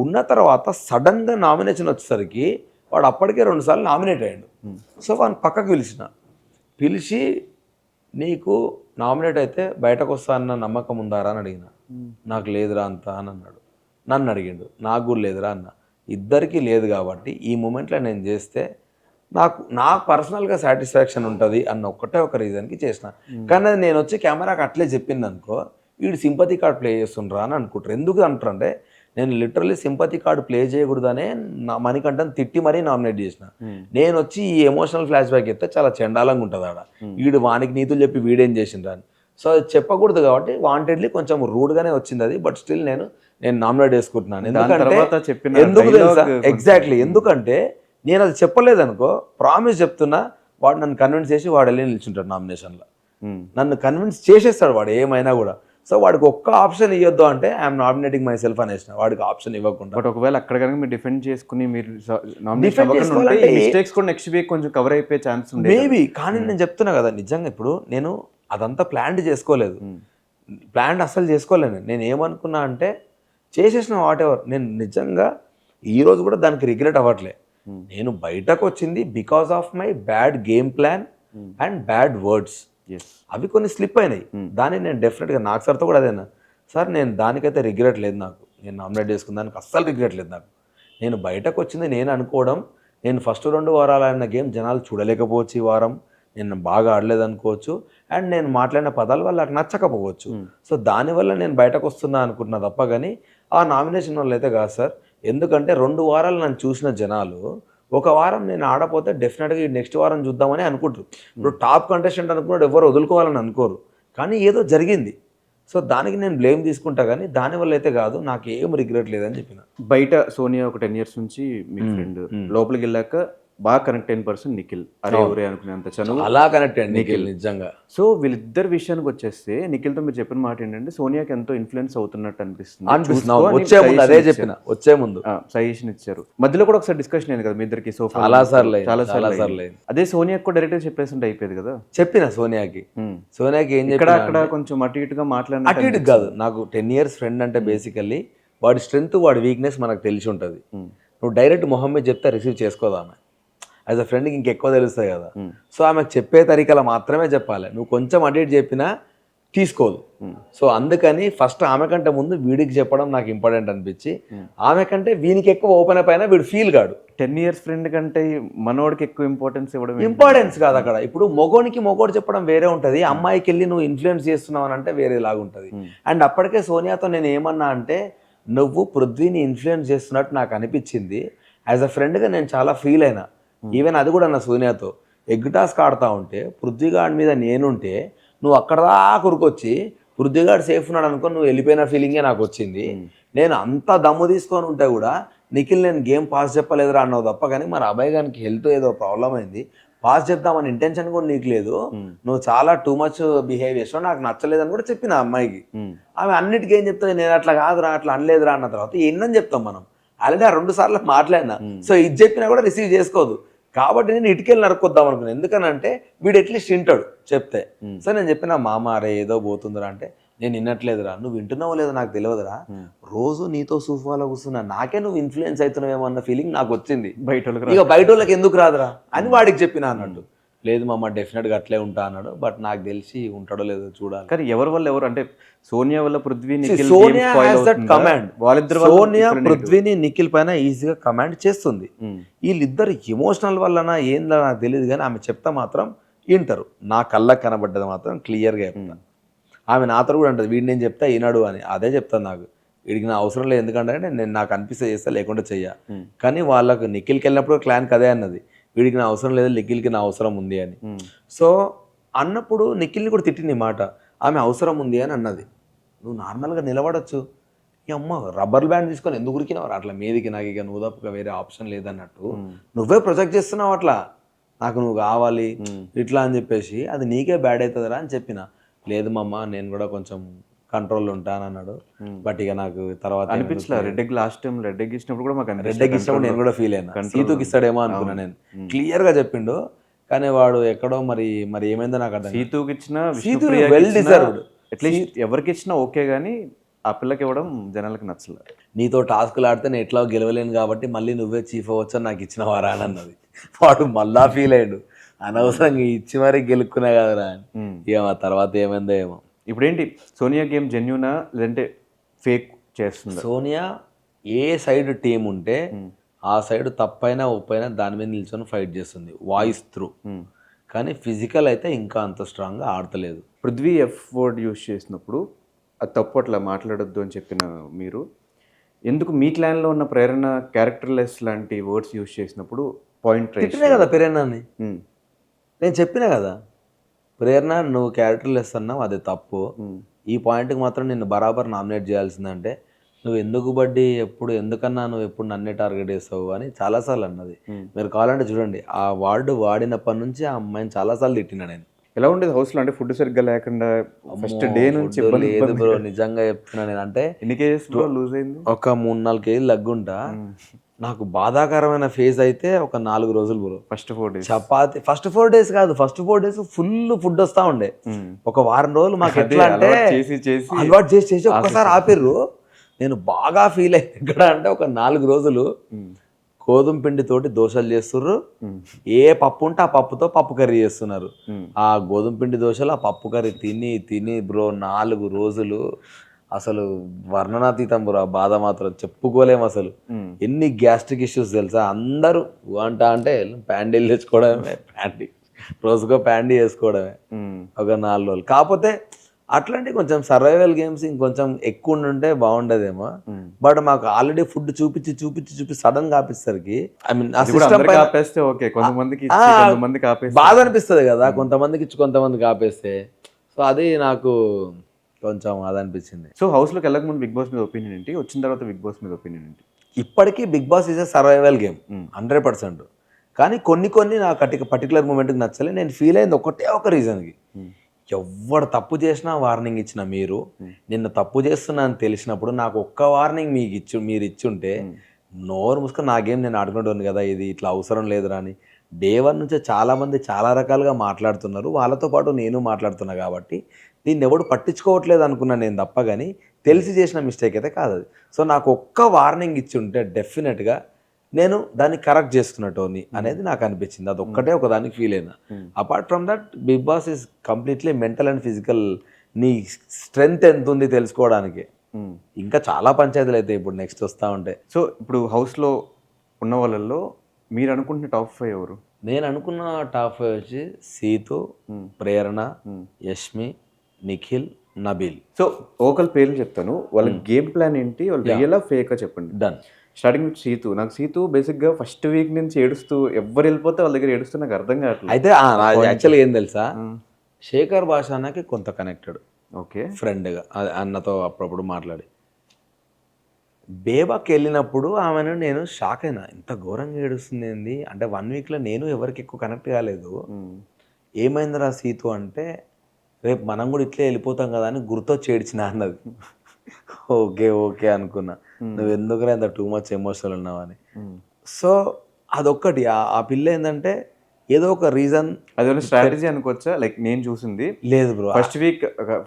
ఉన్న తర్వాత సడన్గా నామినేషన్ వచ్చేసరికి వాడు అప్పటికే 2 సార్లు నామినేట్ అయ్యాడు. సో వాడిని పక్కకు పిలిచి నీకు నామినేట్ అయితే బయటకు వస్తా అన్న నమ్మకం ఉందారా అని అడిగిన. నాకు లేదురా అంతా అని అన్నాడు. నన్ను అడిగిండు, నాకు కూడా లేదురా అన్న. ఇద్దరికీ లేదు కాబట్టి ఈ మూమెంట్లో నేను చేస్తే నాకు పర్సనల్గా సాటిస్ఫాక్షన్ ఉంటుంది అన్న ఒక్కటే ఒక రీజన్కి చేసిన. కానీ అది నేను వచ్చి కెమెరాకి అట్లే చెప్పింది అనుకో, వీడు సింపతి కార్డ్ ప్లే చేస్తుండ్రా అని అనుకుంటారు. ఎందుకు అంటారంటే నేను లిటరల్లీ సింపతి కార్డు ప్లే చేయకూడదనే నా మణికంఠని తిట్టి మరీ నామినేట్ చేసిన. నేను వచ్చి ఈ ఎమోషనల్ ఫ్లాష్ బ్యాక్ చెప్తే చాలా చండాలంగా ఉంటుంది ఆడ, వీడు వానికి నీతులు చెప్పి వీడేం చేసిండ్రా అని. సో అది చెప్పకూడదు కాబట్టి వాంటెడ్లీ కొంచెం రూడ్గానే వచ్చింది అది. బట్ స్టిల్ నేను నామినేట్ చేసుకుంటున్నాను. ఎందుకు తెలుసా? ఎగ్జాక్ట్లీ, ఎందుకంటే నేను అది చెప్పలేదనుకో, ప్రామిస్ చెప్తున్నా, వాడు నన్ను కన్విన్స్ చేసి వాడు వెళ్ళి నిల్చుంటాడు నామినేషన్లో. నన్ను కన్విన్స్ చేసేస్తాడు వాడు ఏమైనా కూడా. సో వాడికి ఒక్క ఆప్షన్ ఇవ్వద్దు అంటే ఐఎమ్ నామినేటింగ్ మై సెల్ఫ్ అనేసిన, వాడికి ఆప్షన్ ఇవ్వకుండా. బట్ ఒకవేళ అక్కడ కనుక మీరు డిఫెండ్ చేసుకుని మీరు మిస్టేక్స్ కూడా నెక్స్ట్ వీక్ కొంచెం కవర్ అయిపోయే ఛాన్స్ ఉంది మేబీ. కానీ నేను చెప్తున్నా కదా, నిజంగా ఇప్పుడు నేను అదంతా ప్లాన్ చేసుకోలేదు, ప్లాన్ అస్సలు చేసుకోలేను. నేను ఏమనుకున్నా అంటే చేసేసిన వాట్ ఎవర్. నేను నిజంగా ఈరోజు కూడా దానికి రిగ్రెట్ అవ్వట్లే. నేను బయటకు వచ్చింది because of my bad game plan and bad words. అవి కొన్ని స్లిప్ అయినాయి. దాన్ని నేను డెఫినెట్గా నాకు సార్తో కూడా అదేనా సార్, నేను దానికైతే రిగ్రెట్ లేదు నాకు. నేను నామినేట్ చేసుకున్న దానికి అస్సలు రిగ్రెట్ లేదు నాకు. నేను బయటకు వచ్చింది నేను అనుకోవడం, నేను ఫస్ట్ 2 వారాలు ఆడిన గేమ్ జనాలు చూడలేకపోవచ్చు, ఈ వారం నేను బాగా ఆడలేదు అనుకోవచ్చు, అండ్ నేను మాట్లాడిన పదాల వల్ల నాకు నచ్చకపోవచ్చు. సో దానివల్ల నేను బయటకు వస్తున్నా అనుకుంటున్నా తప్ప కానీ ఆ నామినేషన్ వల్ల అయితే కాదు సార్. ఎందుకంటే 2 వారాలు నన్ను చూసిన జనాలు ఒక వారం నేను ఆడపోతే డెఫినెట్గా నెక్స్ట్ వారం చూద్దామని అనుకుంటారు. ఇప్పుడు టాప్ కంటెస్టెంట్ అనుకున్నాడు, ఎవరు వదులుకోవాలని అనుకోరు, కానీ ఏదో జరిగింది. సో దానికి నేను బ్లేమ్ తీసుకుంటా, కానీ దానివల్ల అయితే కాదు, నాకు ఏం రిగ్రెట్ లేదని చెప్పిన. బయట సోనియా ఒక 10 years నుంచి మీ ఫ్రెండ్, లోపలికి వెళ్ళాక బాగా కనెక్ట్ అయిన పర్సన్ నిఖిల్. అరే ఊరే అనుకునేంత చనువు, అలా కనెక్ట్ అయ్యండి నిఖిల్ నిజంగా. సో వీళ్ళిద్దరు విషయానికి వచ్చేస్తే నిఖిల్తో మీరు చెప్పిన మాట ఏంటంటే సోనియాకి ఎంతో ఇన్ఫ్లుయెన్స్ అవుతున్నట్టు అనిపిస్తుంది. వచ్చే ముందు అదే చెప్పిన, వచ్చే ముందు సజెషన్ ఇచ్చారు. మధ్యలో కూడా ఒకసారి డిస్కషన్ అయింది కదా మీ ఇద్దరికి, సోఫా చాలా సార్లు. అదే సోనియాకి కూడా డైరెక్ట్ చెప్పేసి అయిపోయేది కదా. చెప్పిన సోనియాకి ఏం ఇక్కడ అక్కడ కొంచెం అటు ఇటుగా మాట్లాడిన. అటు ఇటు కాదు, నాకు 10 years ఫ్రెండ్ అంటే బేసికల్లీ వాడి స్ట్రెంగ్త్ వాడి వీక్నెస్ మనకు తెలిసి ఉంటుంది. నువ్వు డైరెక్ట్ మొహమ్మద్ చెప్తే రిసీవ్ చేసుకోదామె, యాజ్ అ ఫ్రెండ్కి ఇంకెక్కువ తెలుస్తాయి కదా. సో ఆమెకు చెప్పే తరీకలో మాత్రమే చెప్పాలి, నువ్వు కొంచెం అడిట్ చెప్పినా తీసుకోదు. సో అందుకని ఫస్ట్ ఆమె కంటే ముందు వీడికి చెప్పడం నాకు ఇంపార్టెంట్ అనిపించి, ఆమె కంటే వీనికి ఎక్కువ ఓపెన్ అప్ అయినా వీడు ఫీల్ కాడు. 10 years ఫ్రెండ్ కంటే మనోడికి ఎక్కువ ఇంపార్టెన్స్ ఇవ్వడం. ఇంపార్టెన్స్ కాదు అక్కడ. ఇప్పుడు మొగోనికి మొగోడు చెప్పడం వేరే ఉంటుంది, అమ్మాయికి వెళ్ళి నువ్వు ఇన్ఫ్లుయెన్స్ చేస్తున్నావు అని అంటే వేరేలాగా ఉంటుంది. అండ్ అప్పటికే సోనియాతో నేను ఏమన్నా అంటే, నువ్వు పృథ్వీని ఇన్ఫ్లుయెన్స్ చేస్తున్నట్టు నాకు అనిపించింది. యాజ్ అ ఫ్రెండ్గా నేను చాలా ఫీల్ అయినా. ఈవెన్ అది కూడా అన్న సోనియాతో, ఎగ్ టాస్క్ ఆడుతూ ఉంటే పృథ్వీగాడి మీద నేనుంటే నువ్వు అక్కడ దాకా ఉరికొచ్చి పృథ్వీగాడు సేఫ్ ఉన్నాడు అనుకో, నువ్వు వెళ్ళిపోయిన ఫీలింగే నాకు వచ్చింది. నేను అంత దమ్ము తీసుకొని ఉంటే కూడా నిఖిల్ నేను గేమ్ పాస్ చెప్పలేదురా అన్నావు తప్ప, కానీ మరి అబ్బాయి గారికి హెల్త్ ఏదో ప్రాబ్లం అయింది, పాస్ చెప్దామని ఇంటెన్షన్ కూడా నీకు లేదు, నువ్వు చాలా టూ మచ్ బిహేవ్ చేస్తావు, నాకు నచ్చలేదని కూడా చెప్పిన అమ్మాయికి. ఆమె అన్నిటికీ ఏం చెప్తుంది, నేను అట్లా కాదురా అట్లా అనలేదురా అన్న తర్వాత ఏందని చెప్తాం మనం. ఆల్రెడీ 2 సార్లు మాట్లాడినా, సో ఇది చెప్పినా కూడా రిసీవ్ చేసుకోదు. కాబట్టి నేను ఇటుకెళ్ళి నరుక్కొద్దాం అనుకున్నాను. ఎందుకనంటే వీడు అట్లీస్ట్ వింటాడు చెప్తే. సో నేను చెప్పిన మామ అరే ఏదో పోతుందిరా అంటే, నేను వినట్లేదురా, నువ్వు వింటున్నావో లేదో నాకు తెలియదురా, రోజు నీతో సోఫాలో కూర్చున్నా, నాకే నువ్వు ఇన్ఫ్లుయెన్స్ అవుతున్నావేమో అన్న ఫీలింగ్ నాకు వచ్చింది, ఇక బయట వాళ్ళకి ఎందుకు రాదురా అని వాడికి చెప్పిన అన్నట్టు. లేదు మామ డెఫినెట్గా అట్లే ఉంటా అన్నాడు, బట్ నాకు తెలిసి ఉంటాడో లేదో చూడాలి. కానీ ఎవరి వల్ల ఎవరు అంటే సోనియా వల్ల పృథ్వీ, సోనియా పృథ్వీని నిఖిల్ పైన ఈజీగా కమాండ్ చేస్తుంది. వీళ్ళిద్దరు ఎమోషనల్ వల్లనా ఏందో నాకు తెలియదు, కానీ ఆమె చెప్తా మాత్రం వింటారు. నా కళ్ళకు కనబడ్డది మాత్రం క్లియర్గా చెప్తాను. ఆమె నాతో కూడా అంటది, వీడు నేను చెప్తా ఈనాడు అని. అదే చెప్తాను, నాకు వీడికి నా అవసరం లేదు, ఎందుకంటే నేను నాకు అనిపిస్తే చేస్తా, లేకుండా చెయ్య. కానీ వాళ్ళకు నిఖిల్కి వెళ్ళినప్పుడు క్లాన్కి అదే అన్నది, వీడికి నా అవసరం లేదు, నిఖిల్కి నా అవసరం ఉంది అని. సో అన్నప్పుడు నిఖిల్ని కూడా తిట్టింది మాట, ఆమె అవసరం ఉంది అని అన్నది. నువ్వు నార్మల్గా నిలబడచ్చు, ఈ అమ్మ రబ్బర్ బ్యాండ్ తీసుకొని ఎందుకు ఉరికినావు అట్లా మీదికి, నాకు ఇక నువ్వు తప్ప వేరే ఆప్షన్ లేదన్నట్టు నువ్వే ప్రొజెక్ట్ చేస్తున్నావు అట్లా, నాకు నువ్వు కావాలి ఇట్లా అని చెప్పేసి, అది నీకే బ్యాడ్ అవుతుందిరా అని చెప్పిన. లేదు మమ్మ నేను కూడా కొంచెం కంట్రోల్ ఉంటాను అన్నాడు. బట్ ఇక నాకు తర్వాత అనిపించలే, red egg last time red egg ఇచ్చినప్పుడు కూడా మాకు రెడ్ ఎగ్ ఇచ్చినప్పుడు నేను కూడా ఫీల్ అయినా, సీతుకి ఇస్తాడేమో అనుకున్నా. నేను క్లియర్గా చెప్పిండు, కానీ వాడు ఎక్కడో మరి ఏమైందో నాకు అర్థం. సీతుకి ఇచ్చిన, సీతు వెల్ డిజర్వ్డ్, అట్లీస్ట్ ఎవరికి ఇచ్చినా ఓకే, కానీ ఆ పిల్లకి ఇవ్వడం జనాలకు నచ్చలేదు. నీతో టాస్క్లు ఆడితే నేను ఎట్లా గెలవలేను కాబట్టి మళ్ళీ నువ్వే చీఫ్ అవ్వచ్చు అని నాకు ఇచ్చిన వారా అని అన్నది. వాడు మళ్ళా ఫీల్ అయ్యాడు, అనవసరంగా ఇచ్చి మరీ గెలుక్కున్నా కదరా అని. ఇక మా తర్వాత ఏమైందో ఏమో. ఇప్పుడు ఏంటి సోనియా గేమ్ జెన్యూనా లేదంటే ఫేక్ చేస్తుంది? సోనియా ఏ సైడ్ టీం ఉంటే ఆ సైడ్ తప్పైనా ఒప్పైనా దాని మీద నిల్చొని ఫైట్ చేస్తుంది వాయిస్ త్రూ. కానీ ఫిజికల్ అయితే ఇంకా అంత స్ట్రాంగ్గా ఆడతలేదు. పృథ్వీ ఎఫ్ వర్డ్ యూస్ చేసినప్పుడు అది తప్పు, అట్లా మాట్లాడొద్దు అని చెప్పిన మీరు ఎందుకు మీ క్లాన్లో ఉన్న ప్రేరణ క్యారెక్టర్లెస్ లాంటి వర్డ్స్ యూస్ చేసినప్పుడు పాయింట్ తిట్టినే కదా ప్రేరణని. నేను చెప్పినా కదా, ప్రేరణ నువ్వు క్యారెక్టర్లెస్ అన్నావు, అది తప్పు. ఈ పాయింట్కి మాత్రం నిన్ను బరాబర్ నామినేట్ చేయాల్సిందంటే నువ్వు ఎందుకు బడ్డీ ఎప్పుడు ఎందుకన్నా నువ్వు ఎప్పుడు నన్నే టార్గెట్ చేస్తావు అని చాలాసార్లు అన్నది. మీరు కావాలంటే చూడండి, ఆ వార్డు వాడినప్పటి నుంచి ఆ అమ్మాయిని చాలాసార్లు తిట్టినా నేను. ఎలా ఉండేది హౌస్లో? అంటే ఫుడ్ సరిగ్గా లేకుండా ఫస్ట్ డే నుంచి ఫుడ్ లేదు బ్రో, నిజంగా చెప్తున్నా నేను. అంటే ఎన్ని కేజెస్ లూజ్ అయింది? ఒక 3-4 కేజీలు లగ్గుంటా. నాకు బాధాకరమైన ఫేజ్ అయితే ఒక 4 రోజులు bro. First 4 days chapati, first 4 days కాదు, ఫస్ట్ 4 days ఫుల్ ఫుడ్ వస్తూ ఉండే. ఒక వారం రోజులు మాకు ఎట్లా అంటే అలవాటు చేసి ఒక్కసారి ఆపిర్రు. నేను బాగా ఫీల్ అయ్యింది ఎక్కడ అంటే, ఒక 4 రోజులు గోధుమ పిండితోటి దోశలు చేస్తుర్రు. ఏ పప్పు ఉంటే ఆ పప్పుతో పప్పు కర్రీ చేస్తున్నారు. ఆ గోధుమ పిండి దోశలు ఆ పప్పు కర్రీ తిని తిని బ్రో 4 రోజులు అసలు వర్ణనాతీతం బ్రో. ఆ బాధ మాత్రం చెప్పుకోలేము అసలు. ఎన్ని గ్యాస్ట్రిక్ ఇష్యూస్ తెలుసా. అందరూ వంట అంటే ప్యాండీలు తెచ్చుకోవడమే, రోజుకో ప్యాండీ వేసుకోవడమే ఒక 4 రోజులు. కాకపోతే అట్లాంటి కొంచెం సర్వైవల్ గేమ్స్ ఇంకొంచెం ఎక్కువ ఉంటే బాగుండదేమో. బట్ మాకు ఆల్రెడీ ఫుడ్ చూపించి సడన్ గా ఆపేసరికి బాధ అనిపిస్తుంది కదా, కొంతమందికి ఇచ్చి కొంతమందికి ఆపేస్తే. సో అది నాకు కొంచెం అది అనిపించింది. సో హౌస్లోకి వెళ్ళక ముందు బిగ్ బాస్ మీద ఒపీనియన్ ఏంటి, వచ్చిన తర్వాత బిగ్ బాస్ మీద ఒపీనియన్ ఏంటి? ఇప్పటికీ Bigg Boss is a survival game 100%. కానీ కొన్ని నాకు పర్టికులర్ మూమెంట్కి నచ్చలే. నేను ఫీల్ అయింది ఒకటే ఒక రీజన్కి, ఎవడు తప్పు చేసినా వార్నింగ్ ఇచ్చిన మీరు, నిన్ను తప్పు చేస్తున్నా అని తెలిసినప్పుడు నాకు ఒక్క వార్నింగ్ మీరు ఇచ్చుంటే నోరు మూసుకొని నా గేమ్ నేను ఆడుకుంటాను కదా, ఇది ఇట్లా అవసరం లేదురా అని. డే 1 నుంచే చాలామంది చాలా రకాలుగా మాట్లాడుతున్నారు, వాళ్ళతో పాటు నేను మాట్లాడుతున్నా కాబట్టి దీన్ని ఎవడు పట్టించుకోవట్లేదు అనుకున్నా నేను తప్ప, కానీ తెలిసి చేసిన మిస్టేక్ అయితే కాదు అది. సో నాకు ఒక్క వార్నింగ్ ఇచ్చి ఉంటే డెఫినెట్గా నేను దాన్ని కరెక్ట్ చేసుకున్నట్టోని అనేది నాకు అనిపించింది. అది ఒక్కటే ఒకదానికి ఫీల్ అయినా. Apart from that Bigg Boss is completely mental and physical. నీ స్ట్రెంగ్త్ ఎంత ఉంది తెలుసుకోవడానికి. ఇంకా చాలా పంచాయతీలు అయితే ఇప్పుడు నెక్స్ట్ వస్తూ ఉంటాయి. సో ఇప్పుడు హౌస్లో ఉన్న వాళ్ళల్లో మీరు అనుకుంటున్న టాప్ 5 ఎవరు? నేను అనుకున్న టాప్ 5 వచ్చి సీతు, ప్రేరణ, యష్మి, నిఖిల్, నబీల్. సో ఒకళ్ళ పేర్లు చెప్తాను, వాళ్ళ గేమ్ ప్లాన్ ఏంటి, వాళ్ళు రియలా ఫేకా చెప్పండి. డన్. Starting with Seethu. నాకు సీతు బేసిక్గా ఫస్ట్ వీక్ నుంచి ఏడుస్తూ, ఎవరు వెళ్ళిపోతే వాళ్ళ దగ్గర ఏడుస్తూ నాకు అర్థం కావట్లేదు. అయితే యాక్చువల్గా ఏం తెలుసా, శేఖర్ భాష అన్నకి కొంత కనెక్టెడ్. ఓకే, ఫ్రెండ్గా అన్నతో అప్పుడప్పుడు మాట్లాడి. బేబాకి వెళ్ళినప్పుడు ఆమెను నేను షాక్ అయినా, ఇంత ఘోరంగా ఏడుస్తుంది ఏంది అంటే. 1 వీక్లో నేను ఎవరికి ఎక్కువ కనెక్ట్ కాలేదు. ఏమైందిరా సీతు అంటే, రేపు మనం కూడా ఇట్లే వెళ్ళిపోతాం కదా అని గుర్తొచ్చి ఏడ్చిన అన్నది. ఓకే అనుకున్నా, నువ్వు ఎందుకురా ఇంత టూ మచ్ ఎమోషనల్ ఉన్నావని. సో అదొక్కటి. ఆ పిల్ల ఏంటంటే ఏదో ఒక రీజన్, అదే స్ట్రాటజీ అనుకోవచ్చా? లైక్ నేను చూసింది లేదు బ్రో.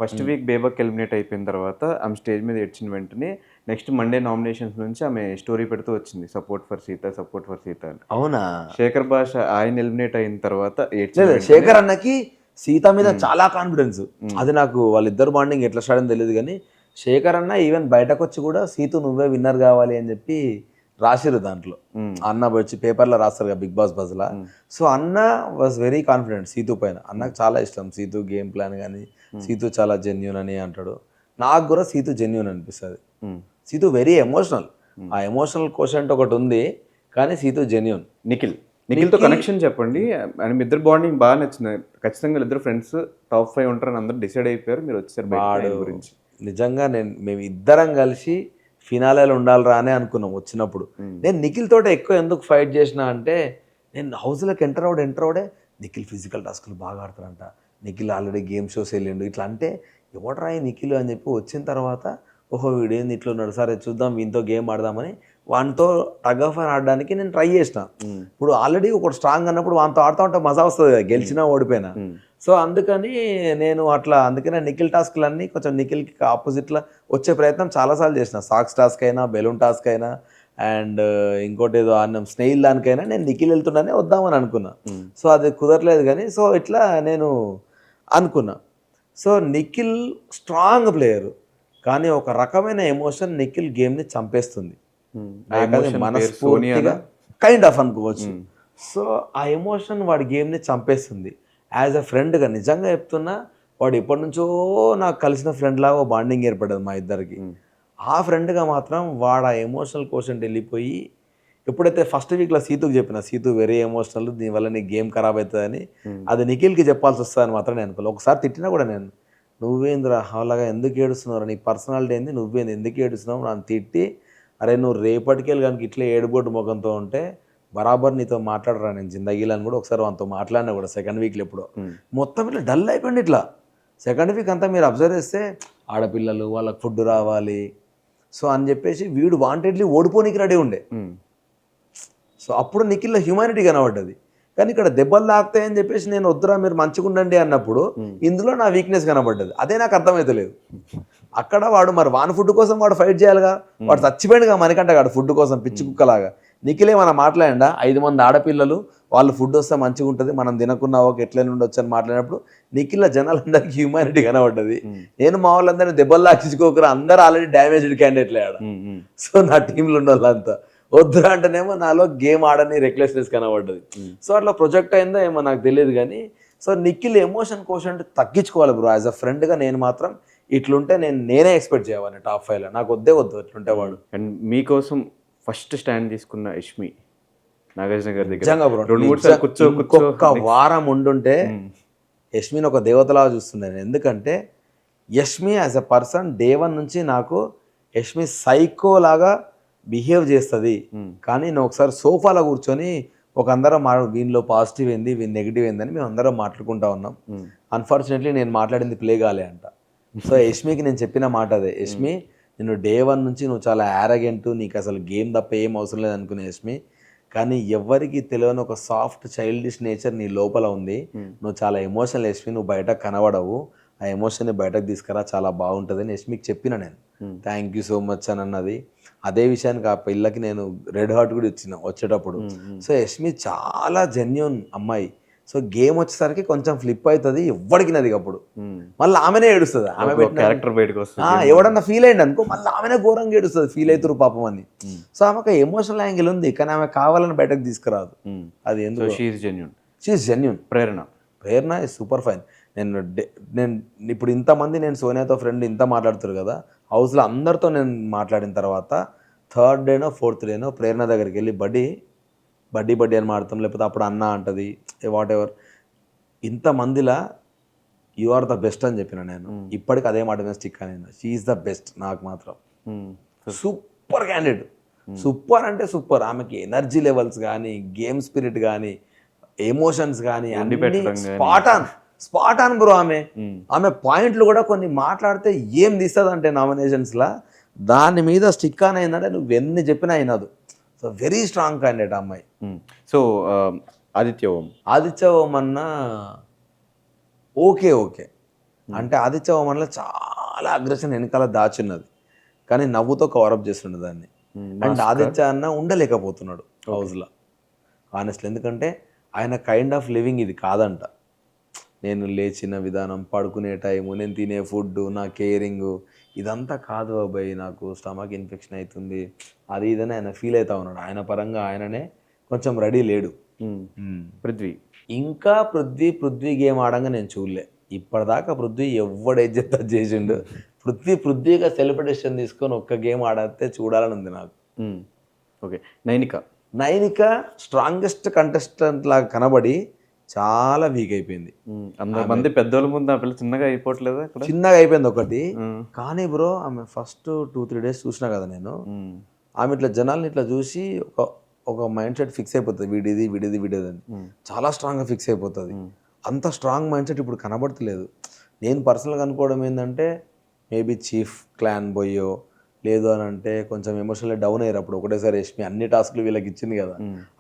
ఫస్ట్ వీక్ బేబాక్ ఎలిమినేట్ అయిపోయిన తర్వాత ఆమె స్టేజ్ మీద ఏడ్చిన వెంటనే నెక్స్ట్ మండే నామినేషన్స్ నుంచి ఆమె స్టోరీ పెడుతూ వచ్చింది, సపోర్ట్ ఫర్ సీత అని. అవునా? శేఖర్ భాష ఆయన ఎలిమినేట్ అయిన తర్వాత శేఖర్ అన్నకి సీత మీద చాలా కాన్ఫిడెన్స్. అది నాకు వాళ్ళిద్దరు బాండింగ్ ఎట్లా స్టార్ట్ అని తెలియదు, కానీ శేఖర్ అన్న ఈవెన్ బయటకు వచ్చి కూడా సీతు నువ్వే విన్నర్ కావాలి అని చెప్పి రాసిరు దాంట్లో. అన్న వచ్చి పేపర్లో రాస్తారు కదా బిగ్ బాస్ బజ్లా. సో అన్న వాజ్ వెరీ కాన్ఫిడెంట్ సీతు పైన. అన్నకు చాలా ఇష్టం సీతు గేమ్ ప్లాన్ కానీ, సీతు చాలా జెన్యూన్ అని అంటాడు. నాకు కూడా సీతు జెన్యూన్ అనిపిస్తుంది. Situ very emotional. ఆ ఎమోషనల్ క్వశ్చన్ ఒకటి ఉంది, కానీ సీతు జెన్యూన్. నిఖిల్తో కనెక్షన్ చెప్పండి. అండ్ మీ ఇద్దరు బాండింగ్ బాగా నచ్చింది. ఖచ్చితంగా ఇద్దరు ఫ్రెండ్స్ టాప్ 5 ఉంటారని అందరూ డిసైడ్ అయిపోయారు, మీరు వచ్చారు వాడు గురించి. నిజంగా మేము ఇద్దరం కలిసి ఫినాలేలో ఉండాలిరా అని అనుకున్నాం వచ్చినప్పుడు. నేను నిఖిల్ తోటి ఎక్కువ ఎందుకు ఫైట్ చేసిన అంటే, నేను హౌస్లోకి ఎంటర్ అవడే నిఖిల్ ఫిజికల్ టాస్క్లు బాగా ఆడతారంట, నిఖిల్ ఆల్రెడీ గేమ్ షోస్ వెళ్ళిండు ఇట్లా అంటే, ఎవడరా ఈ నిఖిల్ అని చెప్పి వచ్చిన తర్వాత ఓహో వీడేంది ఇట్లా ఉన్నాడు, సరే చూద్దాం వీనితో గేమ్ ఆడదామని వానితో టగ్ ఆఫ్ వార్ ఆడడానికి నేను ట్రై చేసిన. ఇప్పుడు ఆల్రెడీ ఒకటి స్ట్రాంగ్ అన్నప్పుడు వానితో ఆడుతూ ఉంటే మజా వస్తుంది కదా, గెలిచినా ఓడిపోయినా. సో అందుకని నేను అందుకనే నిఖిల్ టాస్క్లన్నీ కొంచెం నిఖిల్కి ఆపోజిట్లో వచ్చే ప్రయత్నం చాలాసార్లు చేసిన. సాక్స్ టాస్క్ అయినా, బెలూన్ టాస్క్ అయినా, అండ్ ఇంకోటి ఏదో అన్నం స్నేహిల్ దానికైనా నేను నిఖిల్ వెళ్తున్నానే వద్దామని అనుకున్నా. సో అది కుదరలేదు, కానీ సో ఇట్లా నేను అనుకున్నా. సో నిఖిల్ స్ట్రాంగ్ ప్లేయరు, కానీ ఒక రకమైన ఎమోషన్ నిఖిల్ గేమ్ని చంపేస్తుంది. నాకది మనస్ఫూర్తిగా కైండ్ ఆఫ్ అనుకోవచ్చు. సో ఆ ఎమోషన్ వాడి గేమ్ని చంపేస్తుంది. యాజ్ అ ఫ్రెండ్గా నిజంగా చెప్తున్నా, వాడు ఎప్పటి నుంచో నాకు కలిసిన ఫ్రెండ్ లాగా బాండింగ్ ఏర్పడదు మా ఇద్దరికి. ఆ ఫ్రెండ్గా మాత్రం వాడు ఆ ఎమోషనల్ కోషెంట్ వెళ్ళిపోయి, ఎప్పుడైతే ఫస్ట్ వీక్లో సీతుకి చెప్పిన, సీతు వెరీ ఎమోషనల్, దీనివల్ల నీ గేమ్ ఖరాబ్ అవుతుందని, అది నిఖిల్కి చెప్పాల్సి వస్తుందని మాత్రం నేను అనుకోలేదు. ఒకసారి తిట్టినా కూడా నేను, నువ్వేంద్రా అలాగా ఎందుకు ఏడుస్తున్నావు, నీ పర్సనాలిటీ ఏంది, నువ్వేంది ఎందుకు ఏడుస్తున్నావు నన్ను తిట్టి, అరే నువ్వు రేపటికెళ్ళి కనుక ఇట్లా ఏడుబొట్టు ముఖంతో ఉంటే బరాబర్ నీతో మాట్లాడరా నేను జిందగీలో అని కూడా ఒకసారి వాళ్ళతో మాట్లాడినా కూడా సెకండ్ వీక్లో ఎప్పుడో. మొత్తం ఇట్లా డల్ అయిపోయింది ఇట్లా. సెకండ్ వీక్ అంతా మీరు అబ్జర్వ్ చేస్తే ఆడపిల్లలు వాళ్ళకి ఫుడ్ రావాలి సో అని చెప్పేసి వీడు వాంటెడ్లీ ఓడిపోనికి రెడీ ఉండే. సో అప్పుడు నిఖిల్లో హ్యూమానిటీ కనబడ్డది. కానీ ఇక్కడ దెబ్బలు తాకుతాయని చెప్పేసి నేను వద్దురా మీరు మంచిగా ఉండండి అన్నప్పుడు ఇందులో నా వీక్నెస్ కనబడ్డది. అదే నాకు అర్థమవుతలేదు. అక్కడ వాడు మరి వాని ఫుడ్ కోసం వాడు ఫైట్ చేయాలిగా, వాడు చచ్చిపోయాడుగా మనకంట కాడు ఫుడ్ కోసం పిచ్చి కుక్కలాగా. నిఖిలే మనం మాట్లాడా 5 మంది ఆడపిల్లలు వాళ్ళు ఫుడ్ వస్తే మంచిగా ఉంటుంది మనం తినకున్నా ఒక ఎట్లనే ఉండొచ్చు అని మాట్లాడినప్పుడు నిఖిల్ జనాలందరికీ హ్యూమానిటీ కనబడ్డది. నేను మా వాళ్ళందరినీ దెబ్బలు లాక్కించుకోకరా, అందరూ ఆల్రెడీ డ్యామేజ్డ్ క్యాండిడేట్లే ఆడ. సో నా టీంలో ఉన్న వాళ్ళంతా వద్దురా అంటేనేమో నాలో గేమ్ ఆడని రెక్లెస్నెస్ కనబడ్డది. సో అట్లా ప్రొజెక్ట్ అయిందో ఏమో నాకు తెలియదు కానీ, సో నిఖిల్ ఎమోషన్ కోషన్ తగ్గించుకోవాలి బ్రో. యాజ్ అ ఫ్రెండ్గా నేను మాత్రం ఇట్లుంటే నేనే ఎక్స్పెక్ట్ చేయాలి టాప్ 5లో, నాకు వద్దు ఇట్లుంటే వాడు. అండ్ మీకోసం ఫస్ట్ స్టాండ్ తీసుకున్న యష్మి నాగార్జున గారి దగ్గర నిజంగా బ్రో, 2-3 సార్లు ఒక్క వారం ఉండుంటే యష్మిని ఒక దేవతలాగా చూస్తున్నాను. ఎందుకంటే Yashmi as a person day 1 నుంచి నాకు యష్మి సైకో లాగా బిహేవ్ చేస్తుంది. కానీ నేను ఒకసారి సోఫాలో కూర్చొని ఒక అందరం వీనిలో పాజిటివ్ ఏంది వీని నెగిటివ్ ఏందని మేము అందరం మాట్లాడుకుంటా ఉన్నాం. అన్ఫార్చునేట్లీ నేను మాట్లాడింది ప్లే కాలే అంట. సో యష్మికి నేను చెప్పిన మాట అదే, యష్మి నేను డే 1 నుంచి నువ్వు చాలా యారగెంట్, నీకు అసలు గేమ్ తప్ప ఏం అవసరం లేదు అనుకునే యష్మి, కానీ ఎవరికి తెలియని ఒక సాఫ్ట్ చైల్డిష్ నేచర్ నీ లోపల ఉంది. నువ్వు చాలా ఎమోషనల్ యష్మి, నువ్వు బయట కనబడవు, ఆ ఎమోషన్ని బయటకు తీసుకురా చాలా బాగుంటుంది అని యష్మికి చెప్పిన నేను. థ్యాంక్ యూ సో మచ్ అని అన్నది. అదే విషయానికి ఆ పిల్లకి నేను రెడ్ హార్ట్ కూడా ఇచ్చిన వచ్చేటప్పుడు. సో యష్మి చాలా జెన్యూన్ అమ్మాయి. సో గేమ్ వచ్చేసరికి కొంచెం ఫ్లిప్ అవుతుంది, ఎవ్వడికి నది అప్పుడు మళ్ళీ ఆమెనే ఏడుస్తుంది. ఆమె క్యారెక్టర్ బయటకు వస్తుంది, ఎవడన్నా ఫీల్ అయ్యింది అనుకో మళ్ళీ ఆమెనే ఘోరంగా ఏడుస్తుంది, ఫీల్ అవుతారు పాపం అని. సో ఆమెకు ఎమోషనల్ యాంగిల్ ఉంది కానీ ఆమె కావాలని బయటకు తీసుకురాదు. అది ఎందుకు she's genuine. Prerana is super fine. నేను ఇప్పుడు ఇంతమంది నేను సోనియాతో ఫ్రెండ్ ఇంత మాట్లాడుతారు కదా హౌస్లో, అందరితో నేను మాట్లాడిన తర్వాత 3rd డేనో 4th డేనో ప్రేరణ దగ్గరికి వెళ్ళి బడ్డీ అని మాడతాం, లేకపోతే అప్పుడు అన్న అంటది వాట్ ఎవర్, ఇంతమందిలా యు ఆర్ ద బెస్ట్ అని చెప్పిన నేను. ఇప్పటికి అదే మాట మీద స్టిక్ అని, షీఈస్ ద బెస్ట్. నాకు మాత్రం సూపర్ క్యాండిడేట్, సూపర్ అంటే సూపర్. ఆమెకి ఎనర్జీ లెవెల్స్ కానీ, గేమ్ స్పిరిట్ కానీ, ఎమోషన్స్ కానీ అన్ని స్పాట్ ఆన్ బ్రో. ఆమె పాయింట్లు కూడా కొన్ని మాట్లాడితే ఏం తీస్తుంది అంటే నామినేషన్స్లా దాని మీద స్టిక్ ఆన్ అయిందంటే నువ్వు ఎన్ని చెప్పినా అయినదు. సో వెరీ స్ట్రాంగ్ క్యాండిడేట్ అమ్మాయి. సో ఆదిత్య ఓం అన్న ఓకే అంటే ఆదిత్య ఓం అన్నలో చాలా అగ్రెషన్ వెనకాల దాచున్నది కానీ నవ్వుతో కవరప్ చేస్తుండే దాన్ని. అండ్ ఆదిత్య అన్న ఉండలేకపోతున్నాడు హౌస్లో ఆనెస్ట్లీ, ఎందుకంటే ఆయన కైండ్ ఆఫ్ లివింగ్ ఇది కాదంట. నేను లేచిన విధానం, పడుకునే టైము, నేను తినే ఫుడ్, నా కేరింగ్ ఇదంతా కాదు బాబాయ్, నాకు స్టమక్ ఇన్ఫెక్షన్ అవుతుంది అది ఇదని ఆయన ఫీల్ అవుతా ఉన్నాడు. ఆయన పరంగా ఆయననే కొంచెం రెడీ లేడు. పృథ్వీ గేమ్ ఆడంగా నేను చూడలే ఇప్పటిదాకా. పృథ్వీ ఎవడైతే చేసిండు, పృథ్వీగా సెలబ్రేషన్ తీసుకొని ఒక్క గేమ్ ఆడితే చూడాలని ఉంది నాకు. ఓకే, నైనిక స్ట్రాంగెస్ట్ కంటెస్టెంట్ లాగా కనబడి చాలా వీక్ అయిపోయింది. మంది పెద్దోళ్ళ ముందు ఆ పిల్ల చిన్నగా అయిపోవట్లేదు, చిన్నగా అయిపోయింది ఒకటి. కానీ బ్రో ఆమె ఫస్ట్ 2-3 డేస్ చూసినా కదా నేను, ఆమె ఇట్లా జనాల్ని ఇట్లా చూసి ఒక మైండ్ సెట్ ఫిక్స్ అయిపోతుంది, వీడిది అని చాలా స్ట్రాంగ్గా ఫిక్స్ అయిపోతుంది. అంత స్ట్రాంగ్ మైండ్ సెట్ ఇప్పుడు కనబడతలేదు. నేను పర్సనల్గా అనుకోవడం ఏంటంటే మేబీ చీఫ్ క్లాన్ బోయో లేదు అని అంటే కొంచెం ఎమోషనల్లీ డౌన్ అయ్యారు. అప్పుడు ఒకటేసారి యష్మి అన్ని టాస్క్లు వీళ్ళకి ఇచ్చింది కదా,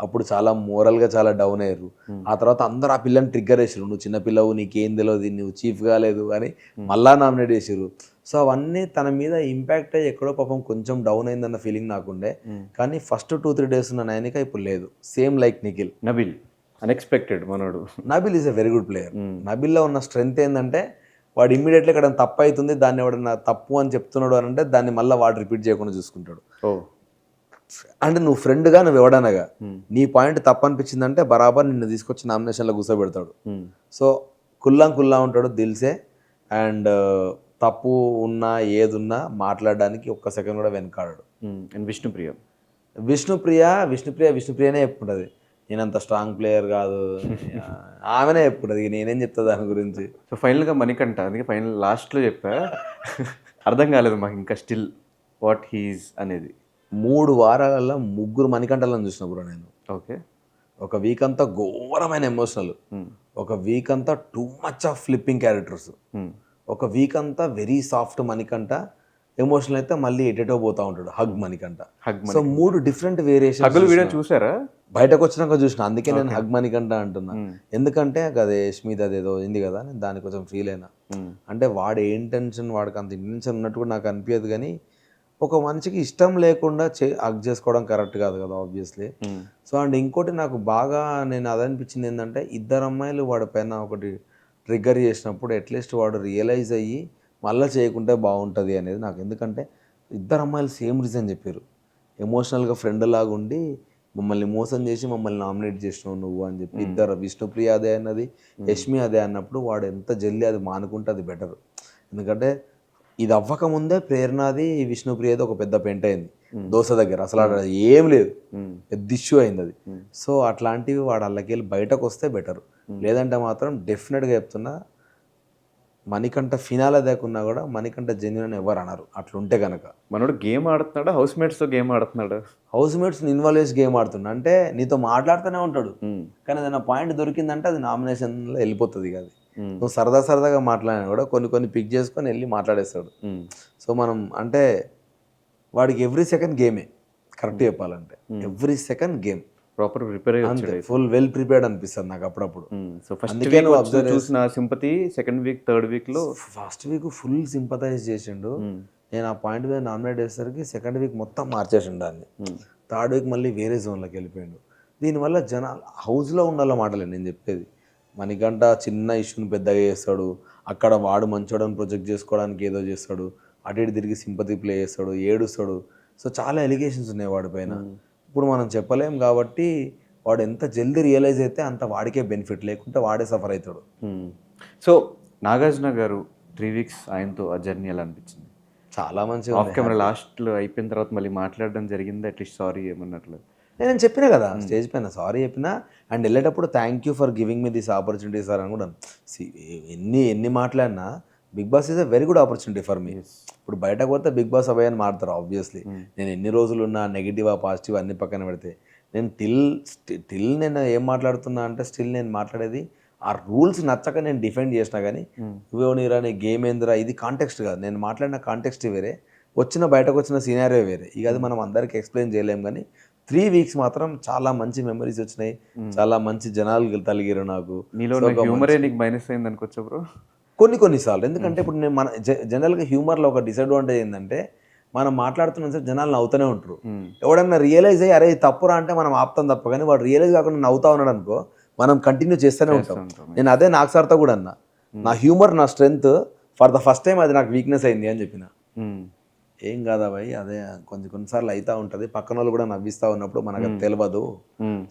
అప్పుడు చాలా మోరల్గా చాలా డౌన్ అయ్యారు. ఆ తర్వాత అందరు ఆ పిల్లని ట్రిగ్గర్ వేసారు, నువ్వు చిన్నపిల్లవు నీకేం తెలియదు, నువ్వు చీఫ్ కాలేదు అని మళ్ళా నామినేట్ చేసారు. సో అవన్నీ తన మీద ఇంపాక్ట్ అయ్యి ఎక్కడో పాపం కొంచెం డౌన్ అయిందన్న ఫీలింగ్ నాకుండే. కానీ ఫస్ట్ 2-3 డేస్ ఉన్న నైనిక ఇప్పుడు లేదు. సేమ్ లైక్ నబిల్ అన్ఎక్స్పెక్టెడ్ మనోడు. Nabeel is a very good player. నబిల్లో ఉన్న స్ట్రెంగ్త్ ఏంటంటే వాడు ఇమ్మీడియట్లీ ఇక్కడ తప్పు అవుతుంది, దాన్ని ఎవడన్నా తప్పు అని చెప్తున్నాడు అని అంటే దాన్ని మళ్ళీ వాడు రిపీట్ చేయకుండా చూసుకుంటాడు. అంటే నువ్వు ఫ్రెండ్గా నువ్వు ఎవడనగా నీ పాయింట్ తప్పు అనిపించిందంటే బరాబర్ నిన్ను తీసుకొచ్చి నామినేషన్లో కూర్చోబెడతాడు. సో కుల్లా ఉంటాడు దిల్సే. అండ్ తప్పు ఉన్నా ఏదున్నా మాట్లాడడానికి ఒక్క సెకండ్ కూడా వెనకాడాడు. అండ్ విష్ణుప్రియనే చెప్పుకుంటుంది, నేనంత స్ట్రాంగ్ ప్లేయర్ కాదు, ఆమెనే చెప్పుకుంటుంది, నేనేం చెప్తా దాని గురించి. సో ఫైనల్గా మణికంఠ, అందుకే ఫైనల్ లాస్ట్లో చెప్పా అర్థం కాలేదు మాకు ఇంకా స్టిల్ వాట్ హీస్ అనేది. 3 వారాలలో 3 మణికంఠలను చూసిన బ్రో నేను. ఓకే. ఒక వీక్ అంతా ఘోరమైన ఎమోషనల్, ఒక వీక్ అంతా too much of flipping characters, ఒక వీక్ అంతా వెరీ సాఫ్ట్ మణికంఠ, ఎమోషనల్ అయితే మళ్ళీ ఎటెటో పోతా ఉంటాడు hug Manikanta. So 3 different variation video చూసారా? బయటకు వచ్చినాక చూసిన, అందుకే నేను హగ్ మణికంఠ అంటున్నా. ఎందుకంటే అదే యష్మిది అదేదో ఉంది కదా, నేను దాని కొంచెం ఫీల్ అయినా. అంటే వాడు ఏ ఇంటెన్షన్, వాడికి అంత ఇంటెన్షన్ ఉన్నట్టు కూడా నాకు అనిపించదు. కానీ ఒక మనిషికి ఇష్టం లేకుండా హగ్ చేసుకోవడం కరెక్ట్ కాదు కదా ఆబ్వియస్లీ. సో అండ్ ఇంకోటి నాకు బాగా నేను అదనిపించింది ఏంటంటే, 2 అమ్మాయిలు వాడి పైన ఒకటి ట్రిగ్గర్ చేసినప్పుడు అట్లీస్ట్ వాడు రియలైజ్ అయ్యి మళ్ళీ చేయకుంటే బాగుంటుంది అనేది నాకు. ఎందుకంటే 2 అమ్మాయిలు సేమ్ రీజన్ చెప్పారు, ఎమోషనల్గా ఫ్రెండ్ లాగా ఉండి మమ్మల్ని మోసం చేసి మమ్మల్ని నామినేట్ చేసినావు నువ్వు అని చెప్పి. విష్ణుప్రియ అదే అన్నది, యష్మి అదే అన్నప్పుడు వాడు ఎంత జల్దీ అది మానుకుంటే అది బెటర్. ఎందుకంటే ఇది అవ్వకముందే ప్రేరణది విష్ణుప్రియది ఒక పెద్ద పెంట అయింది దోశ దగ్గర, అసలు ఏం లేదు, పెద్ద ఇష్యూ అయింది అది. సో అట్లాంటివి వాడు అల్లకెళ్ళి బయటకు వస్తే బెటర్. లేదంటే మాత్రం డెఫినెట్గా చెప్తున్నా, మణికంఠ ఫినాలే దాకున్నా కూడా మణికంఠ జెన్యున్ ఎవరు అన్నారు అట్లుంటే కనుక. మనోడు గేమ్ ఆడుతున్నాడా, హౌస్ మేట్స్తో గేమ్ ఆడుతున్నాడు? హౌస్ మేట్స్ని ఇన్వాల్వ్ చేసి గేమ్ ఆడుతున్నా అంటే నీతో మాట్లాడుతూనే ఉంటాడు, కానీ ఏదైనా పాయింట్ దొరికిందంటే అది నామినేషన్లో వెళ్ళిపోతుంది. అది నువ్వు సరదాగా మాట్లాడినా కూడా కొన్ని పిక్ చేసుకొని వెళ్ళి మాట్లాడేస్తాడు. సో మనం అంటే వాడికి ఎవ్రీ సెకండ్ గేమే, కరెక్ట్ చెప్పాలంటే every second game, proper prepare అయ్యి ఫుల్ వెల్ ప్రిపేర్డ్ అనిపిస్తుంది నాకు అప్పుడప్పుడు. సో ఫస్ట్ వీక్ చూసిన సింపతి, సెకండ్ వీక్ థర్డ్ వీక్లో ఫస్ట్ వీక్ ఫుల్ సింపథైజ్ చేసిండు. నేను ఆ పాయింట్ మీద నామినేట్ చేసేసరికి సెకండ్ వీక్ మొత్తం మార్చేసిండు దాన్ని. థర్డ్ వీక్ మళ్ళీ వేరే జోన్లోకి వెళ్ళిపోయాడు. దీనివల్ల జనాలు హౌస్లో ఉండాలో మాటలేదు నేను చెప్పేది. మణికంఠ చిన్న ఇష్యూని పెద్దగా చేస్తాడు, అక్కడ వాడు మంచోడని ప్రొజెక్ట్ చేసుకోవడానికి ఏదో చేస్తాడు, అటు ఇటు తిరిగి సింపతి ప్లే చేస్తాడు, ఏడుస్తాడు. సో చాలా ఎలిగేషన్స్ ఉన్నాయి వాడి పైన. ఇప్పుడు మనం చెప్పలేం కాబట్టి వాడు ఎంత జల్దీ రియలైజ్ అయితే అంత వాడికే బెనిఫిట్, లేకుంటే వాడే సఫర్ అవుతాడు. సో నాగార్జున గారు 3 వీక్స్ ఆయనతో ఆ జర్నీ ఎలా అనిపించింది? చాలా మంచిగా. ఆఫ్ కెమెరా లాస్ట్లో అయిపోయిన తర్వాత మళ్ళీ మాట్లాడడం జరిగింది, అట్లీస్ట్ సారీ ఏమన్నట్లు? నేను చెప్పినా కదా స్టేజ్ పైన, సారీ చెప్పినా. అండ్ వెళ్ళేటప్పుడు thank you for giving me this opportunity sir అని కూడా. ఎన్ని మాట్లాడినా Bigg Boss is a very good opportunity for me. ఇప్పుడు బయటకు పోతే బిగ్ బాస్ అవే అని మారుతారు ఆబ్వియస్లీ. నేను ఎన్ని రోజులు ఉన్నా నెగిటివ్ పాజిటివ్ అన్ని పక్కన పెడితే, నేను టిల్ నేను ఏం మాట్లాడుతున్నా అంటే స్టిల్ నేను మాట్లాడేది ఆ రూల్స్ నచ్చక నేను డిఫెండ్ చేసినా. కానీ నువ్వే నీరా నీ గేమ్ ఏందిరా, ఇది కాంటెక్స్ట్ కాదు, నేను మాట్లాడిన కాంటెక్స్ట్ వేరే, బయటకు వచ్చిన సీనారియో వేరే. ఇక అది మనం అందరికి ఎక్స్ప్లెయిన్ చేయలేం. కానీ 3 వీక్స్ మాత్రం చాలా మంచి మెమరీస్ వచ్చినాయి, చాలా మంచి జనాలు తలిగారు నాకు. మైనస్ అయింది అనుకోవచ్చు బ్రో కొన్నిసార్లు. ఎందుకంటే ఇప్పుడు నేను మన జనరల్గా హ్యూమర్లో ఒక డిసడ్వాంటేజ్ ఏంటంటే, మనం మాట్లాడుతున్న సార్ జనాలు నవ్వుతూనే ఉంటారు. ఎవడన్నా రియలైజ్ అయ్యి అరే తప్పురా అంటే మనం ఆపుతాం తప్ప, కానీ వాడు రియలైజ్ కాకుండా నవ్వుతా ఉన్నాడు అనుకో మనం కంటిన్యూ చేస్తూనే ఉంటాం. నేను అదే నాకు సార్తో కూడా అన్నా, నా హ్యూమర్ నా strength, for the first time అది నాకు వీక్నెస్ అయింది అని చెప్పిన. ఏం కాదా భయ్, అదే కొన్నిసార్లు అవుతూ ఉంటుంది, పక్కన వాళ్ళు కూడా నవ్విస్తూ ఉన్నప్పుడు మనకు అది తెలియదు.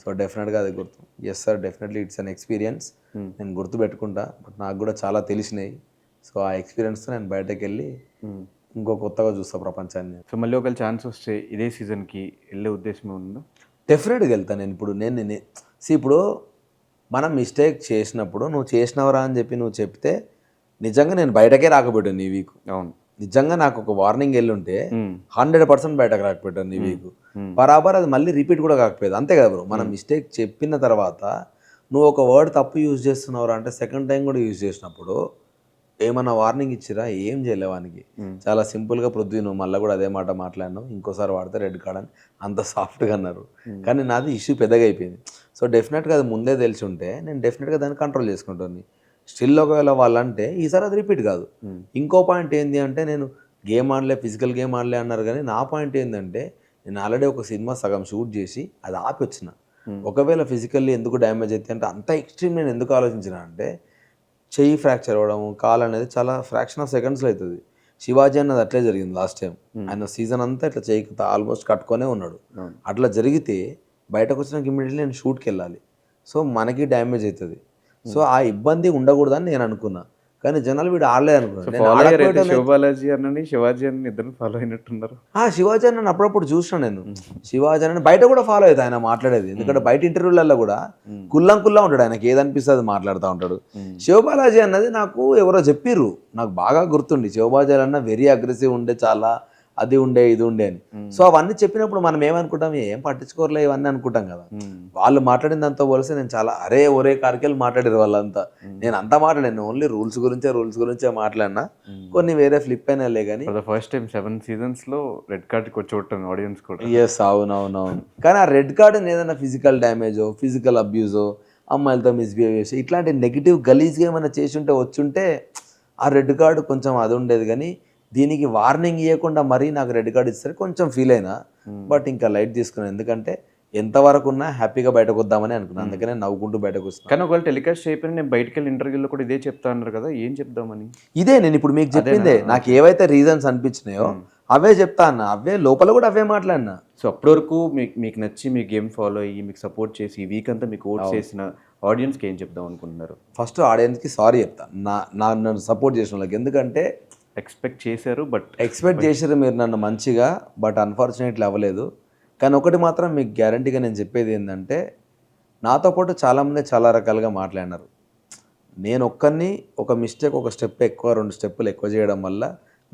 సో డెఫినెట్గా అది గుర్తు. Yes sir, definitely it's an experience, నేను గుర్తుపెట్టుకుంటా. బట్ నాకు కూడా చాలా తెలిసినాయి. సో ఆ ఎక్స్పీరియన్స్తో నేను బయటకు వెళ్ళి ఇంకో కొత్తగా చూస్తా ప్రపంచాన్ని. సో మళ్ళీ ఒకవేళ ఛాన్స్ వస్తే ఇదే సీజన్కి వెళ్ళే ఉద్దేశం ఉందా? డెఫినెట్గా వెళ్తాను నేను. ఇప్పుడు ఇప్పుడు మనం మిస్టేక్ చేసినప్పుడు నువ్వు చేసినవరా అని చెప్పి నువ్వు చెప్తే నిజంగా నేను బయటకే రాకపోయాను ఈ వీక్. అవును, నిజంగా నాకు ఒక వార్నింగ్ వెళ్ళుంటే 100% బయటకు రాకపోయాను ఈ వీక్. బరాబర్ అది మళ్ళీ రిపీట్ కూడా కాకపోయేది. అంతే కదా బ్రో, మనం మిస్టేక్ చెప్పిన తర్వాత నువ్వు ఒక వర్డ్ తప్పు యూజ్ చేస్తున్నావు అంటే సెకండ్ టైం కూడా యూజ్ చేసినప్పుడు ఏమన్నా వార్నింగ్ ఇచ్చిరా? ఏం చేయలేవానికి. చాలా సింపుల్గా పృథ్వీ నువ్వు మళ్ళీ కూడా అదే మాట మాట్లాడినావు, ఇంకోసారి వాడితే రెడ్ కార్డ్ అని అంత సాఫ్ట్గా అన్నారు. కానీ నాది ఇష్యూ పెద్దగా అయిపోయింది. సో డెఫినెట్గా అది ముందే తెలిసి ఉంటే నేను డెఫినెట్గా దాన్ని కంట్రోల్ చేసుకుంటాను. స్టిల్ ఒకవేళ వాళ్ళంటే ఈసారి అది రిపీట్ కాదు. ఇంకో పాయింట్ ఏంటి అంటే, నేను గేమ్ ఆడలే, ఫిజికల్ గేమ్ ఆడలే అన్నారు, కానీ నా పాయింట్ ఏంటంటే నేను ఆల్రెడీ ఒక సినిమా సగం షూట్ చేసి అది ఆపి వచ్చిన. ఒకవేళ ఫిజికల్లీ ఎందుకు డ్యామేజ్ అయితే అంటే అంత ఎక్స్ట్రీమ్ నేను ఎందుకు ఆలోచించిన అంటే, చెయ్యి ఫ్రాక్చర్ అవ్వడం, కాలు అనేది చాలా ఫ్రాక్షన్ ఆఫ్ సెకండ్స్లో అవుతుంది. శివాజీ అన్నది అట్లే జరిగింది లాస్ట్ టైం. ఆయన సీజన్ అంతా ఇట్లా చేయి ఆల్మోస్ట్ కట్టుకొనే ఉన్నాడు. అట్లా జరిగితే బయటకు వచ్చినాక ఇమ్మీడియట్లీ నేను షూట్కి వెళ్ళాలి. సో మనకి డ్యామేజ్ అవుతుంది. సో ఆ ఇబ్బంది ఉండకూడదని నేను అనుకున్నా. కానీ జనాలు వీడు ఆడలేదు అనుకున్నాను. నేను ఆడకపోవడం శివబాలాజీ అన్నని శివాజీ అన్న ఇద్దరు ఫాలో అయినట్టున్నారు. శివాజీ అన్న అప్పుడప్పుడు చూసిన నేను. శివాజీ అన్న బయట కూడా ఫాలో అవుతా ఆయన మాట్లాడేది. ఎందుకంటే బయట ఇంటర్వ్యూలలో కూడా కుల్లా ఉంటాడు. ఆయనకి ఏదనిపిస్తే అది మాట్లాడుతూ ఉంటాడు. శివబాలాజీ అన్నది నాకు ఎవరో చెప్పిర్రు, నాకు బాగా గుర్తుండి. శివబాలాజీ అన్న వెరీ అగ్రెసివ్ ఉండే, చాలా అది ఉండే ఇది ఉండే అని. సో అవన్నీ చెప్పినప్పుడు మనం ఏమనుకుంటాం, ఏం పట్టించుకోరలే ఇవన్నీ అనుకుంటాం కదా. వాళ్ళు మాట్లాడిన దాంతో పోలిస్తే నేను చాలా ఒరే కారికెళ్ళి మాట్లాడారు వాళ్ళంతా. నేను అంతా మాట్లాడాను, ఓన్లీ రూల్స్ గురించే మాట్లాడినా. కొన్ని వేరే ఫ్లిప్ అయినాలే కానీ ఫస్ట్ టైం 7 seasons లో రెడ్ కార్డ్ చూడటం ఆడియన్స్ కూడా. ఎస్, అవునవును. కానీ ఆ రెడ్ కార్డ్ ఏదైనా ఫిజికల్ డ్యామేజో, ఫిజికల్ అబ్యూజో, అమ్మాయిలతో మిస్బిహేవ్ చేసి ఇట్లాంటి నెగిటివ్ గలీజ్గా ఏమైనా చేసుంటే వచ్చుంటే ఆ రెడ్ కార్డు కొంచెం అది ఉండేది. కానీ దీనికి వార్నింగ్ ఇవ్వకుండా మరీ నాకు రెడ్ కార్డు ఇస్తే కొంచెం ఫీల్ అయినా. బట్ ఇంకా లైట్ తీసుకున్నాను, ఎందుకంటే ఎంతవరకు ఉన్నా హ్యాపీగా బయటకు వద్దామని అనుకున్నాను. అందుకనే నవ్వుకుంటూ బయటకు వస్తాను. కానీ ఒకవేళ టెలికాస్ట్ అయిపోయిన నేను బయటకు వెళ్ళి ఇంటర్వ్యూలో కూడా ఇదే చెప్తా అన్నారు కదా, ఏం చెప్దామని? ఇదే నేను ఇప్పుడు మీకు చెప్పిందే. నాకు ఏవైతే రీజన్స్ అనిపించినాయో అవే చెప్తా అన్న, అవే లోపల కూడా అవే మాట్లాడినా. సో అప్పటి వరకు మీకు నచ్చి మీ గేమ్ ఫాలో అయ్యి మీకు సపోర్ట్ చేసి ఈ వీక్ అంతా మీకు ఓట్ చేసిన ఆడియన్స్కి ఏం చెప్దాం అనుకుంటున్నారు? ఫస్ట్ ఆడియన్స్కి సారీ చెప్తాను, నన్ను సపోర్ట్ చేసిన వాళ్ళకి. ఎందుకంటే ఎక్స్పెక్ట్ చేశారు మీరు నన్ను మంచిగా, బట్ అన్ఫార్చునేట్లీ అవ్వలేదు. కానీ ఒకటి మాత్రం మీకు గ్యారంటీగా నేను చెప్పేది ఏంటంటే, నాతో పాటు చాలామంది చాలా రకాలుగా మాట్లాడినారు. నేను ఒక్కరిని ఒక మిస్టేక్, ఒక స్టెప్ ఎక్కువ, 2 స్టెప్పులు ఎక్కువ చేయడం వల్ల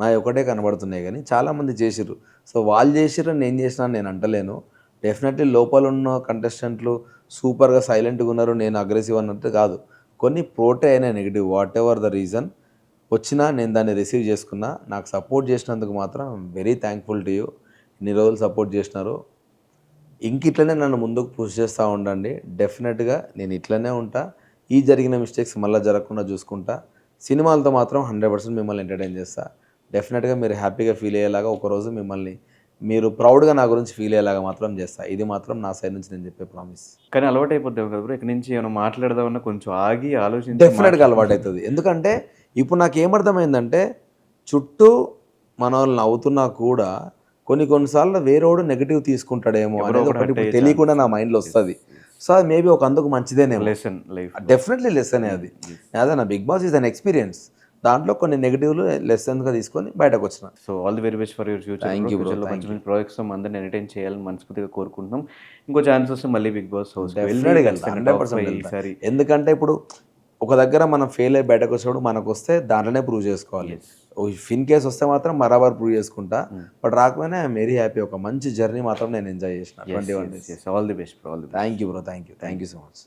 నా ఒకటే కనబడుతున్నాయి. కానీ చాలామంది చేసిర్రు. సో వాళ్ళు చేసిర్రు, నేను చేసినా నేను అంటలేను. డెఫినెట్లీ లోపల ఉన్న కంటెస్టెంట్లు సూపర్గా సైలెంట్గా ఉన్నారు, నేను అగ్రెసివ్ అన్నట్టు కాదు. కొన్ని ప్రోటే అయినా negative, what ever the reason వచ్చినా నేను దాన్ని రిసీవ్ చేసుకున్నా. నాకు సపోర్ట్ చేసినందుకు మాత్రం వెరీ థ్యాంక్ఫుల్ టు యూ. ఇన్ని రోజులు సపోర్ట్ చేసినారు. ఇట్లనే నన్ను ముందుకు పుష్ చేస్తూ ఉండండి. డెఫినెట్గా నేను ఇట్లనే ఉంటా. ఈ జరిగిన మిస్టేక్స్ మళ్ళీ జరగకుండా చూసుకుంటా. సినిమాలతో మాత్రం 100% మిమ్మల్ని ఎంటర్టైన్ చేస్తా. డెఫినెట్గా మీరు హ్యాపీగా ఫీల్ అయ్యేలాగా, ఒకరోజు మిమ్మల్ని మీరు ప్రౌడ్గా నా గురించి ఫీల్ అయ్యేలాగా మాత్రం చేస్తా. ఇది మాత్రం నా సైడ్ నుంచి నేను చెప్పే ప్రామిస్. కానీ అలవాటు అయిపోద్దాం కదా బ్రో, ఇక్కడ నుంచి ఏమైనా మాట్లాడదామన్నా కొంచెం ఆగి ఆలోచించి. డెఫినెట్గా అలవాటు అవుతుంది. ఎందుకంటే ఇప్పుడు నాకు ఏమర్థమైందంటే, చుట్టూ మన వాళ్ళు నవ్వుతున్నా కూడా కొన్నిసార్లు వేరేవాడు నెగిటివ్ తీసుకుంటాడేమో అనేది ఒకటి తెలియకుండా నా మైండ్లో వస్తుంది. సో అది మేబీ ఒక అందుకు మంచిదేనేమో. లెసన్ లైఫ్, డెఫినెట్లీ లెసన్ అది. అదే నా Bigg Boss is an experience. దాంట్లో కొన్ని నెగిటివ్లు లెసన్గా తీసుకొని బయటకు వచ్చిన. So all the very best for your future. Thank you bro. మంచి మంచి ప్రాజెక్ట్స్ అందరిని ఎంటర్టైన్ చేయాలని మనస్ఫూర్తిగా కోరుకుంటున్నాం. ఇంకో ఛాన్స్ వస్తే మళ్ళీ బిగ్ బాస్ హౌస్ 100%. ఎందుకంటే ఇప్పుడు ఒక దగ్గర మనం ఫెయిల్ అయ్యి బయటకు వచ్చినప్పుడు మనకు వస్తే దాంట్లోనే ప్రూవ్ చేసుకోవాలి. ఇన్ కేస్ వస్తే మాత్రం బరాబర్ ప్రూవ్ చేసుకుంటా. బట్ రాకపోయినా ఐఎమ్ వెరీ హ్యాపీ. ఒక మంచి జర్నీ మాత్రం నేను ఎంజాయ్ చేసిన 21 days. All the best bro. Thank you bro. Thank you so much.